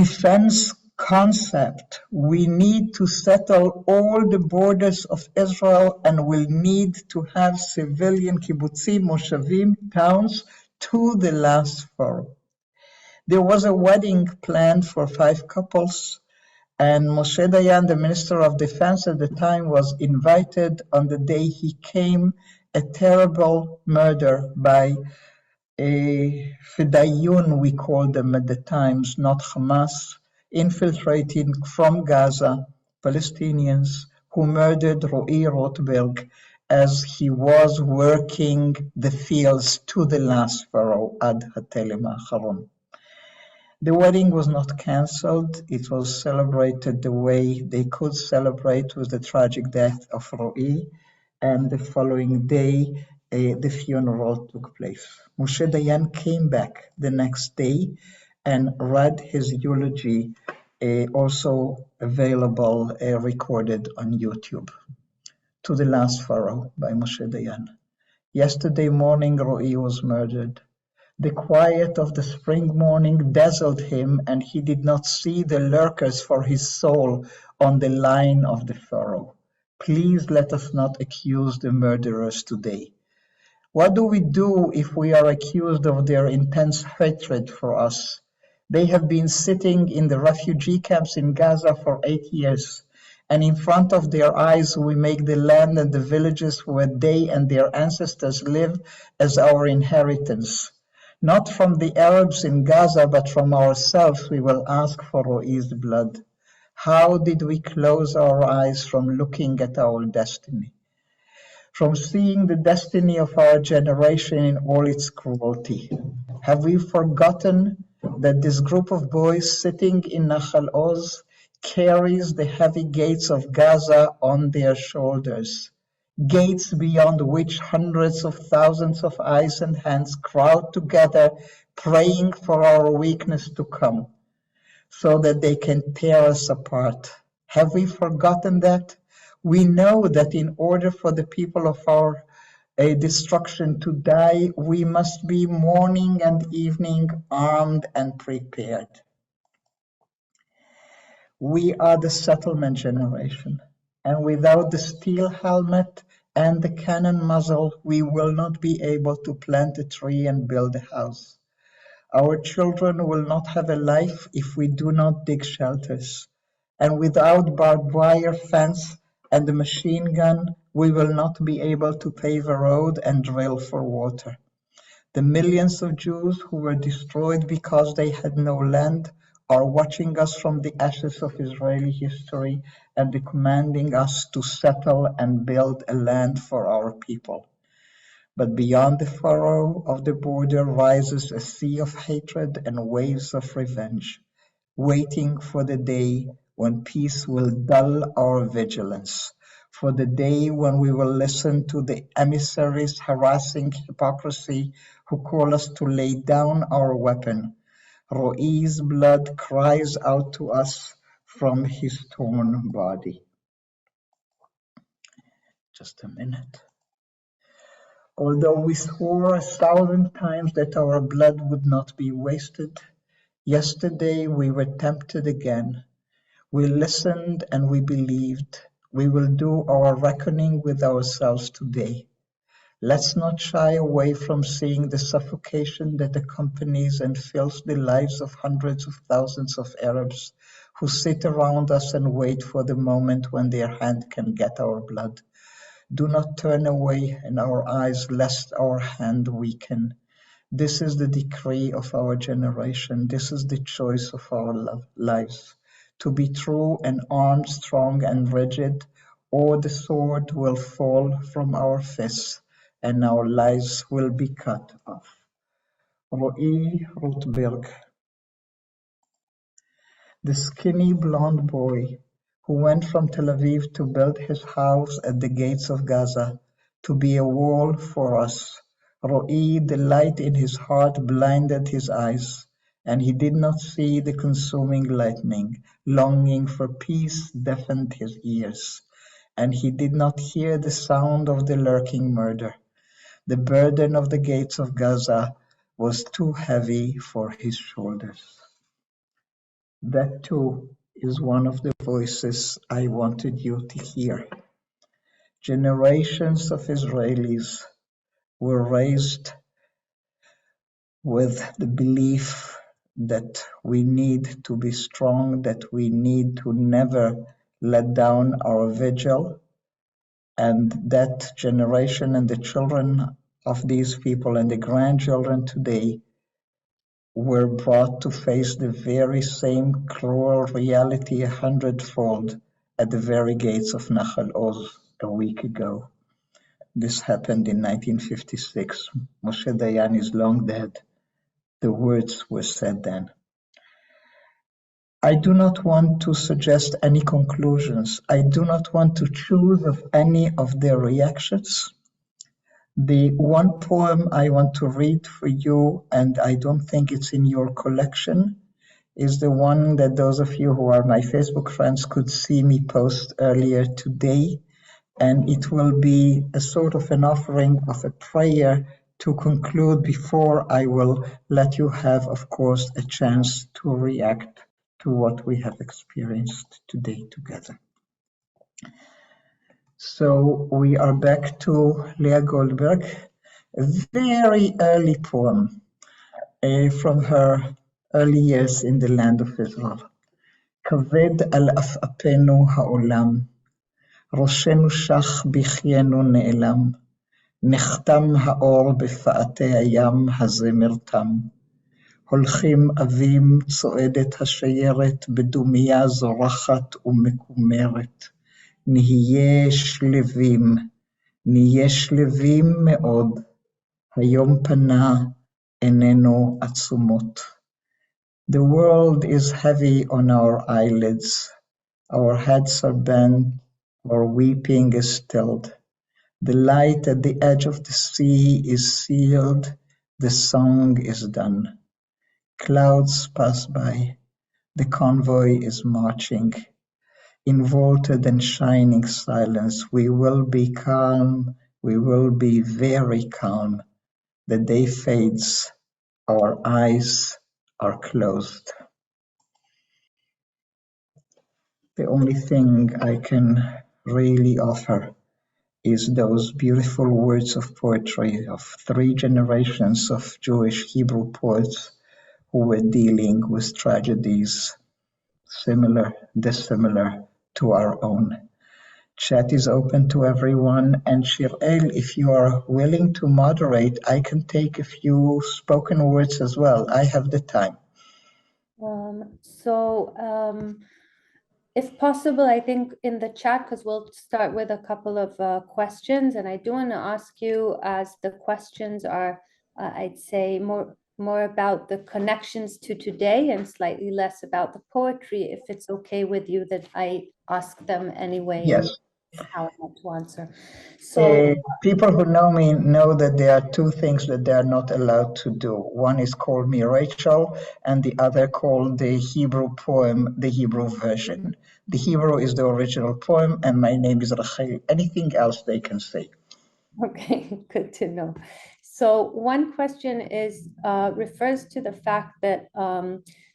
defense concept. We need to settle all the borders of Israel, and we'll need to have civilian kibbutzim, moshavim, towns to the last furrow. There was a wedding planned for 5 couples, and Moshe Dayan, the Minister of Defense at the time, was invited. On the day he came, a terrible murder by a Fidayun, we called them at the times, not Hamas, infiltrating from Gaza, Palestinians, who murdered Ro'i Rothberg as he was working the fields to the last furrow, Ad Hatelem Ha'acharon. The wedding was not cancelled. It was celebrated the way they could celebrate, with the tragic death of Ro'i, and the following day the funeral took place. Moshe Dayan came back the next day and read his eulogy, also available, recorded on YouTube. To the last furrow by Moshe Dayan. Yesterday morning, Ro'i was murdered. The quiet of the spring morning dazzled him, and he did not see the lurkers for his soul on the line of the furrow. Please let us not accuse the murderers today. What do we do if we are accused of their intense hatred for us? They have been sitting in the refugee camps in Gaza for 8 years, and in front of their eyes we make the land and the villages where they and their ancestors live as our inheritance. Not from the Arabs in Gaza, but from ourselves we will ask for Ro'i's blood. How did we close our eyes from looking at our destiny? From seeing the destiny of our generation in all its cruelty? Have we forgotten that this group of boys sitting in Nahal Oz carries the heavy gates of Gaza on their shoulders? Gates beyond which hundreds of thousands of eyes and hands crowd together, praying for our weakness to come, so that they can tear us apart. Have we forgotten that? We know that in order for the people of our destruction to die, we must be morning and evening armed and prepared. We are the settlement generation, and without the steel helmet and the cannon muzzle, we will not be able to plant a tree and build a house. Our children will not have a life if we do not dig shelters. And without barbed wire fence and the machine gun, we will not be able to pave a road and drill for water. The millions of Jews who were destroyed because they had no land are watching us from the ashes of Israeli history and commanding us to settle and build a land for our people. But beyond the furrow of the border rises a sea of hatred and waves of revenge, waiting for the day when peace will dull our vigilance, for the day when we will listen to the emissaries harassing hypocrisy who call us to lay down our weapon. Roi's blood cries out to us from his torn body. Just a minute. Although we swore 1,000 times that our blood would not be wasted, yesterday we were tempted again. We listened and we believed. We will do our reckoning with ourselves today. Let's not shy away from seeing the suffocation that accompanies and fills the lives of hundreds of thousands of Arabs who sit around us and wait for the moment when their hand can get our blood. Do not turn away in our eyes lest our hand weaken. This is the decree of our generation. This is the choice of our lives. To be true and armed, strong and rigid, or the sword will fall from our fists and our lives will be cut off. Ro'i Rothberg. The skinny blonde boy who went from Tel Aviv to build his house at the gates of Gaza, to be a wall for us. Ro'i, the light in his heart blinded his eyes, and he did not see the consuming lightning. Longing for peace deafened his ears, and he did not hear the sound of the lurking murder. The burden of the gates of Gaza was too heavy for his shoulders. That too is one of the voices I wanted you to hear. Generations of Israelis were raised with the belief that we need to be strong, that we need to never let down our vigil, and that generation and the children of these people and the grandchildren today were brought to face the very same cruel reality 100-fold at the very gates of Nahal Oz a week ago. This happened in 1956. Moshe Dayan is long dead. The words were said then. I do not want to suggest any conclusions. I do not want to choose of any of their reactions. The one poem I want to read for you, and I don't think it's in your collection, is the one that those of you who are my Facebook friends could see me post earlier today. And it will be a sort of an offering of a prayer to conclude before I will let you have, of course, a chance to react to what we have experienced today together. So we are back to Leah Goldberg, a very early poem from her early years in the land of Israel. Kaved al afapenu ha'olam, ראשנו שח בחיינו נעלם, נחתם האור בפאתי הים הזמר תם. הולכים אבים צועדת השיירת בדומיה זורחת ומקומרת. נהיה שלווים מאוד, היום פנה עינינו עצומות. The world is heavy on our eyelids, our heads are bent, our weeping is stilled. The light at the edge of the sea is sealed, the song is done. Clouds pass by, the convoy is marching. in vaulted and shining silence, we will be calm, we will be very calm. The day fades, our eyes are closed. The only thing I can really offer is those beautiful words of poetry of 3 generations of Jewish Hebrew poets who were dealing with tragedies similar, dissimilar to our own. Chat is open to everyone, and Shirel, if you are willing to moderate, I can take a few spoken words as well. I have the time. If possible, I think in the chat, because we'll start with a couple of questions, and I do want to ask you, as the questions are, I'd say, more about the connections to today and slightly less about the poetry, if it's okay with you that I ask them anyway. Yes. How I want to answer. So people who know me know that there are 2 things that they are not allowed to do. One is called me Rachel, and the other called the Hebrew poem, the Hebrew version. The Hebrew is the original poem, and my name is Rachel. Anything else they can say. Okay, good to know. So one question is refers to the fact that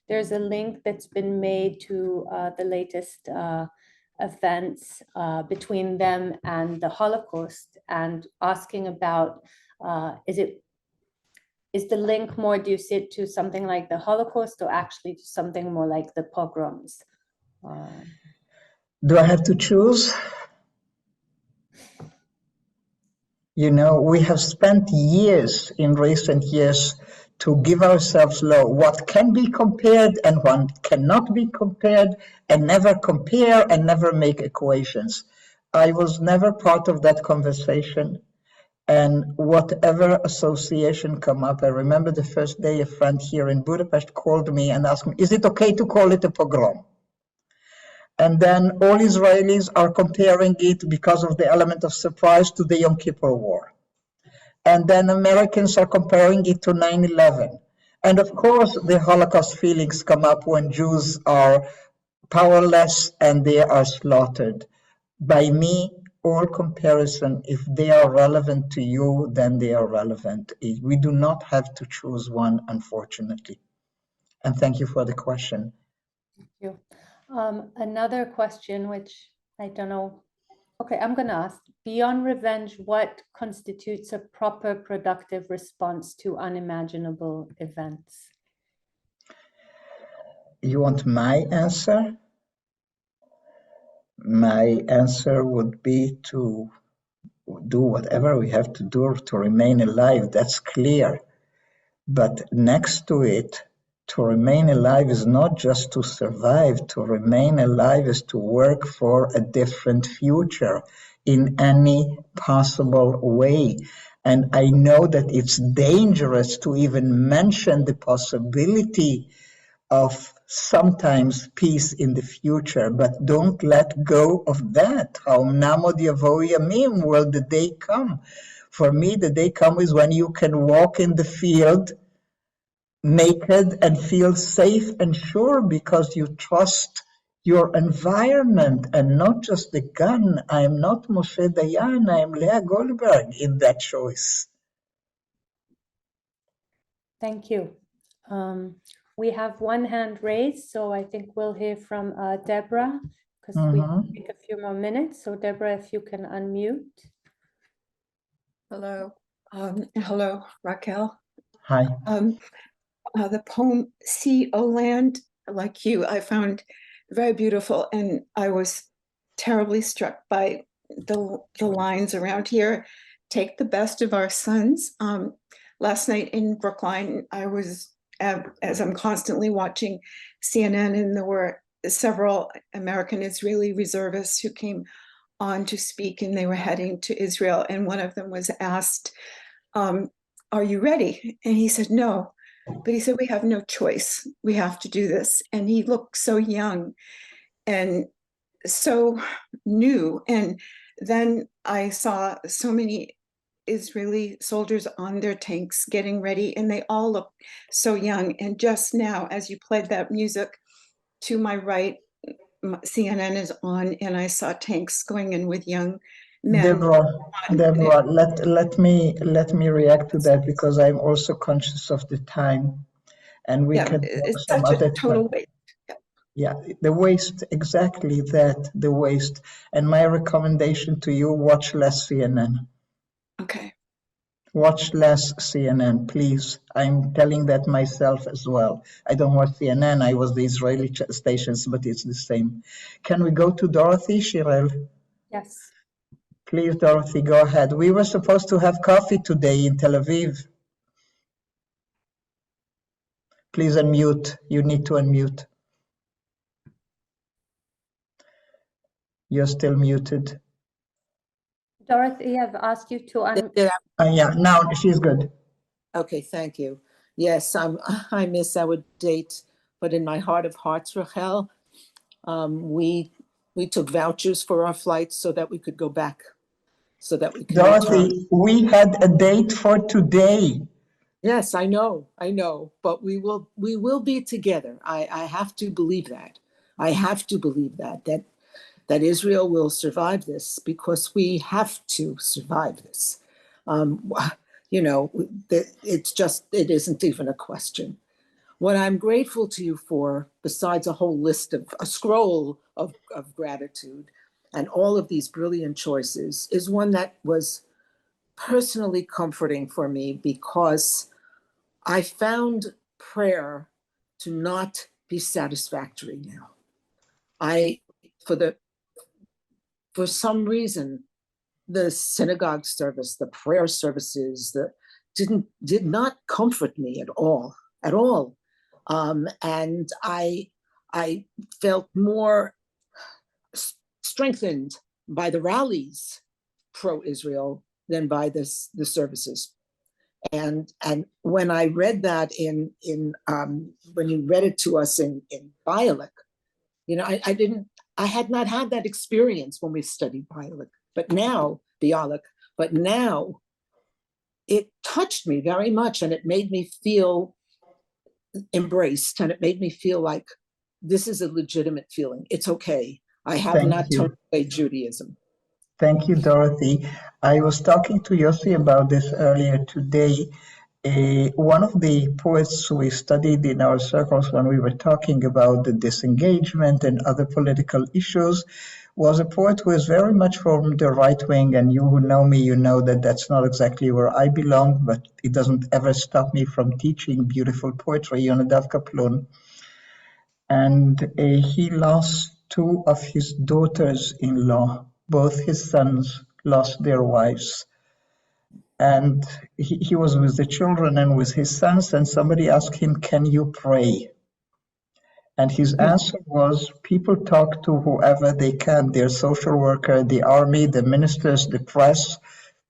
there's a link that's been made to the latest events between them and the Holocaust, and asking about is the link more, do you see it to something like the Holocaust or actually to something more like the pogroms? Do I have to choose? You know, we have spent years in recent years to give ourselves law what can be compared and what cannot be compared, and never compare and never make equations. I was never part of that conversation, and whatever association come up, I remember the first day a friend here in Budapest called me and asked me, is it okay to call it a pogrom? And then all Israelis are comparing it because of the element of surprise to the Yom Kippur War. And then Americans are comparing it to 9/11. And of course, the Holocaust feelings come up when Jews are powerless and they are slaughtered. By me, all comparison, if they are relevant to you, then they are relevant. We do not have to choose one, unfortunately. And thank you for the question. Thank you. Another question, which I don't know. Okay, I'm going to ask, beyond revenge, what constitutes a proper productive response to unimaginable events? You want my answer? My answer would be to do whatever we have to do to remain alive. That's clear. But next to it, to remain alive is not just to survive. To remain alive is to work for a different future in any possible way. And I know that it's dangerous to even mention the possibility of sometimes peace in the future, but don't let go of that. Ha'omnam yavo yamim, will the day come? For me, the day comes when you can walk in the field naked and feel safe and sure because you trust your environment and not just the gun. I am not Moshe Dayan, I am Leah Goldberg in that choice. Thank you. We have one hand raised, so I think we'll hear from Deborah, because we take a few more minutes. So Deborah, if you can unmute. Hello. Hello, Raquel. Hi. The poem Sea O Land, like you, I found very beautiful, and I was terribly struck by the lines around here. Take the best of our sons. Last night in Brookline, I was, as I'm constantly watching CNN, and there were several American Israeli reservists who came on to speak, and they were heading to Israel, and one of them was asked, are you ready? And he said, no. But he said, we have no choice. We have to do this. And he looked so young and so new. And then I saw so many Israeli soldiers on their tanks getting ready, and they all looked so young. And just now, as you played that music, to my right, CNN is on, and I saw tanks going in with young men. Deborah, let me react to that, because I'm also conscious of the time, and we can it's some such a other total time. waste. Yeah, the waste, exactly that, the waste. And my recommendation to you, watch less CNN. Okay. Watch less CNN, please. I'm telling that myself as well. I don't watch CNN, I was the Israeli stations, but it's the same. Can we go to Dorothy, Shirel? Yes. Please, Dorothy, go ahead. We were supposed to have coffee today in Tel Aviv. Please unmute. You need to unmute. You're still muted. Dorothy, I've asked you to Yeah, now she's good. Okay, thank you. Yes, I miss our date, but in my heart of hearts, Rachel, we took vouchers for our flights so that we could go back, so that we can return. Dorothy, we had a date for today. Yes, I know, but we will be together. I have to believe that. I have to believe that Israel will survive this, because we have to survive this. You know, it isn't even a question. What I'm grateful to you for, besides a scroll of gratitude and all of these brilliant choices, is one that was personally comforting for me, because I found prayer to not be satisfactory now. For some reason, the synagogue service, the prayer services, did not comfort me at all. And I felt more strengthened by the rallies pro-Israel than by the services. And when I read that when you read it to us in Bialik, you know, I had not had that experience when we studied Bialik, but now it touched me very much, and it made me feel embraced, and it made me feel like this is a legitimate feeling. It's okay. I have not turned away Judaism. Thank you, Dorothy. I was talking to Yossi about this earlier today. One of the poets we studied in our circles when we were talking about the disengagement and other political issues was a poet who is very much from the right wing, and you who know me, you know that that's not exactly where I belong, but it doesn't ever stop me from teaching beautiful poetry, Yonadav Kaplun. And he lost two of his daughters-in-law. Both his sons lost their wives. And he was with the children and with his sons, and somebody asked him, "Can you pray?" And his answer was, people talk to whoever they can, their social worker, the army, the ministers, the press.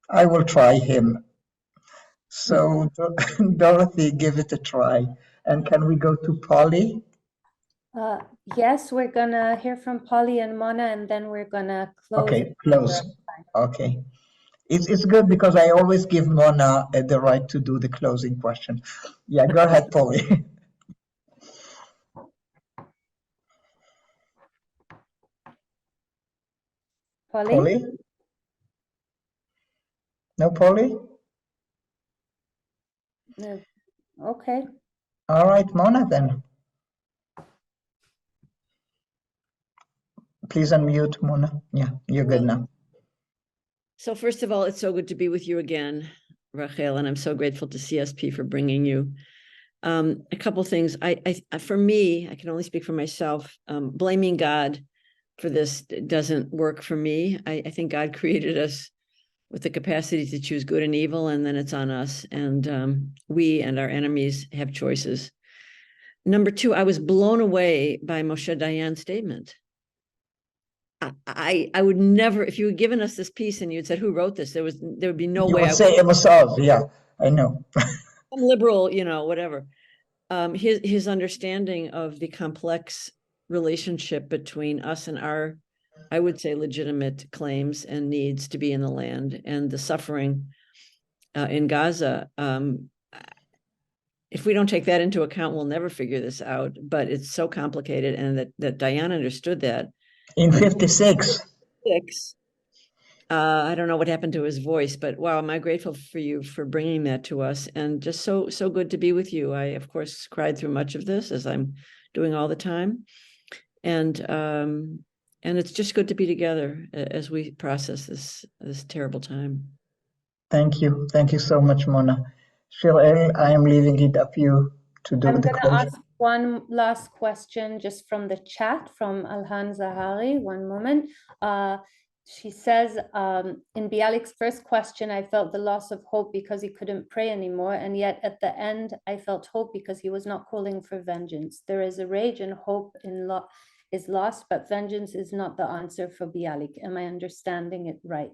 I will try him. So Dorothy, give it a try. And can we go to Polly? Yes, we're gonna hear from Polly and Mona, and then we're gonna close. Okay, close. Okay. It's good because I always give Mona the right to do the closing question. Yeah, go ahead, Polly. Polly? No, Polly? No. Okay. All right, Mona then. Please unmute, Mona. Yeah, you're good now. So first of all, it's so good to be with you again, Rachel, and I'm so grateful to CSP for bringing you. A couple things. For me, I can only speak for myself. Blaming God for this doesn't work for me. I think God created us with the capacity to choose good and evil, and then it's on us. And we and our enemies have choices. Number two, I was blown away by Moshe Dayan's statement. I would never, if you had given us this piece and you'd said, who wrote this? There would be no way. You would say it was us. Yeah, I know. I'm liberal, you know, whatever. His understanding of the complex relationship between us and our, I would say, legitimate claims and needs to be in the land, and the suffering in Gaza. if we don't take that into account, we'll never figure this out. But it's so complicated, and that Diane understood that. In 56. I don't know what happened to his voice, but wow, am I grateful for you for bringing that to us, and just so good to be with you. I, of course, cried through much of this, as I'm doing all the time, and it's just good to be together as we process this terrible time. Thank you so much, Mona. Shirley, I am leaving it up you to do I'm the going to closing. ask one last question just from the chat from Alhan Zahari. One moment. She says, in Bialik's first question, I felt the loss of hope because he couldn't pray anymore. And yet at the end, I felt hope because he was not calling for vengeance. There is a rage and hope is lost, but vengeance is not the answer for Bialik. Am I understanding it right?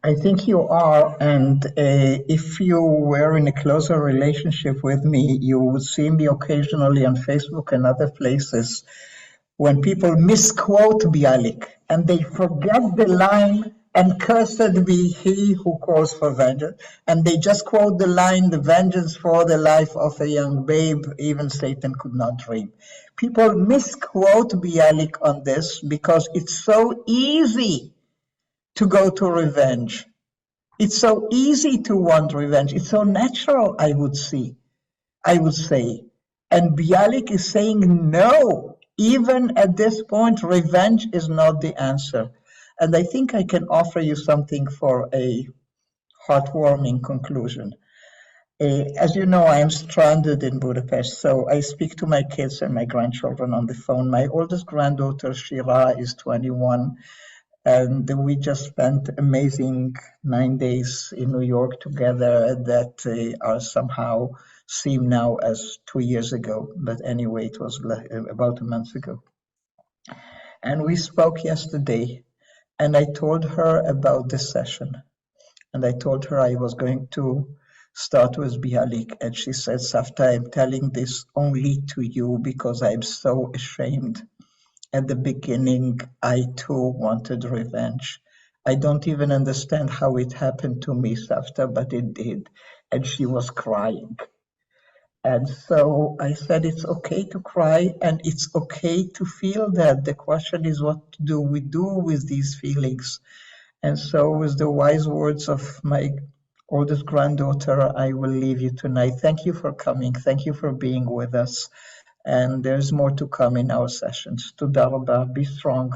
I think you are, and if you were in a closer relationship with me, you would see me occasionally on Facebook and other places when people misquote Bialik and they forget the line, and cursed be he who calls for vengeance, and they just quote the line, the vengeance for the life of a young babe, even Satan could not dream. People misquote Bialik on this because it's so easy to go to revenge. It's so easy to want revenge. It's so natural, I would say. And Bialik is saying no. Even at this point, revenge is not the answer. And I think I can offer you something for a heartwarming conclusion. As you know, I am stranded in Budapest, so I speak to my kids and my grandchildren on the phone. My oldest granddaughter, Shira, is 21. And we just spent amazing 9 days in New York together that are somehow seem now as 2 years ago. But anyway, it was about a month ago. And we spoke yesterday, and I told her about this session. And I told her I was going to start with Bialik. And she said, Safta, I'm telling this only to you because I'm so ashamed. At the beginning, I too wanted revenge. I don't even understand how it happened to me, Safta, but it did. And she was crying. And so I said, it's okay to cry and it's okay to feel that. The question is, what do we do with these feelings? And so with the wise words of my oldest granddaughter, I will leave you tonight. Thank you for coming. Thank you for being with us. And there's more to come in our sessions. Toda rabba, be strong.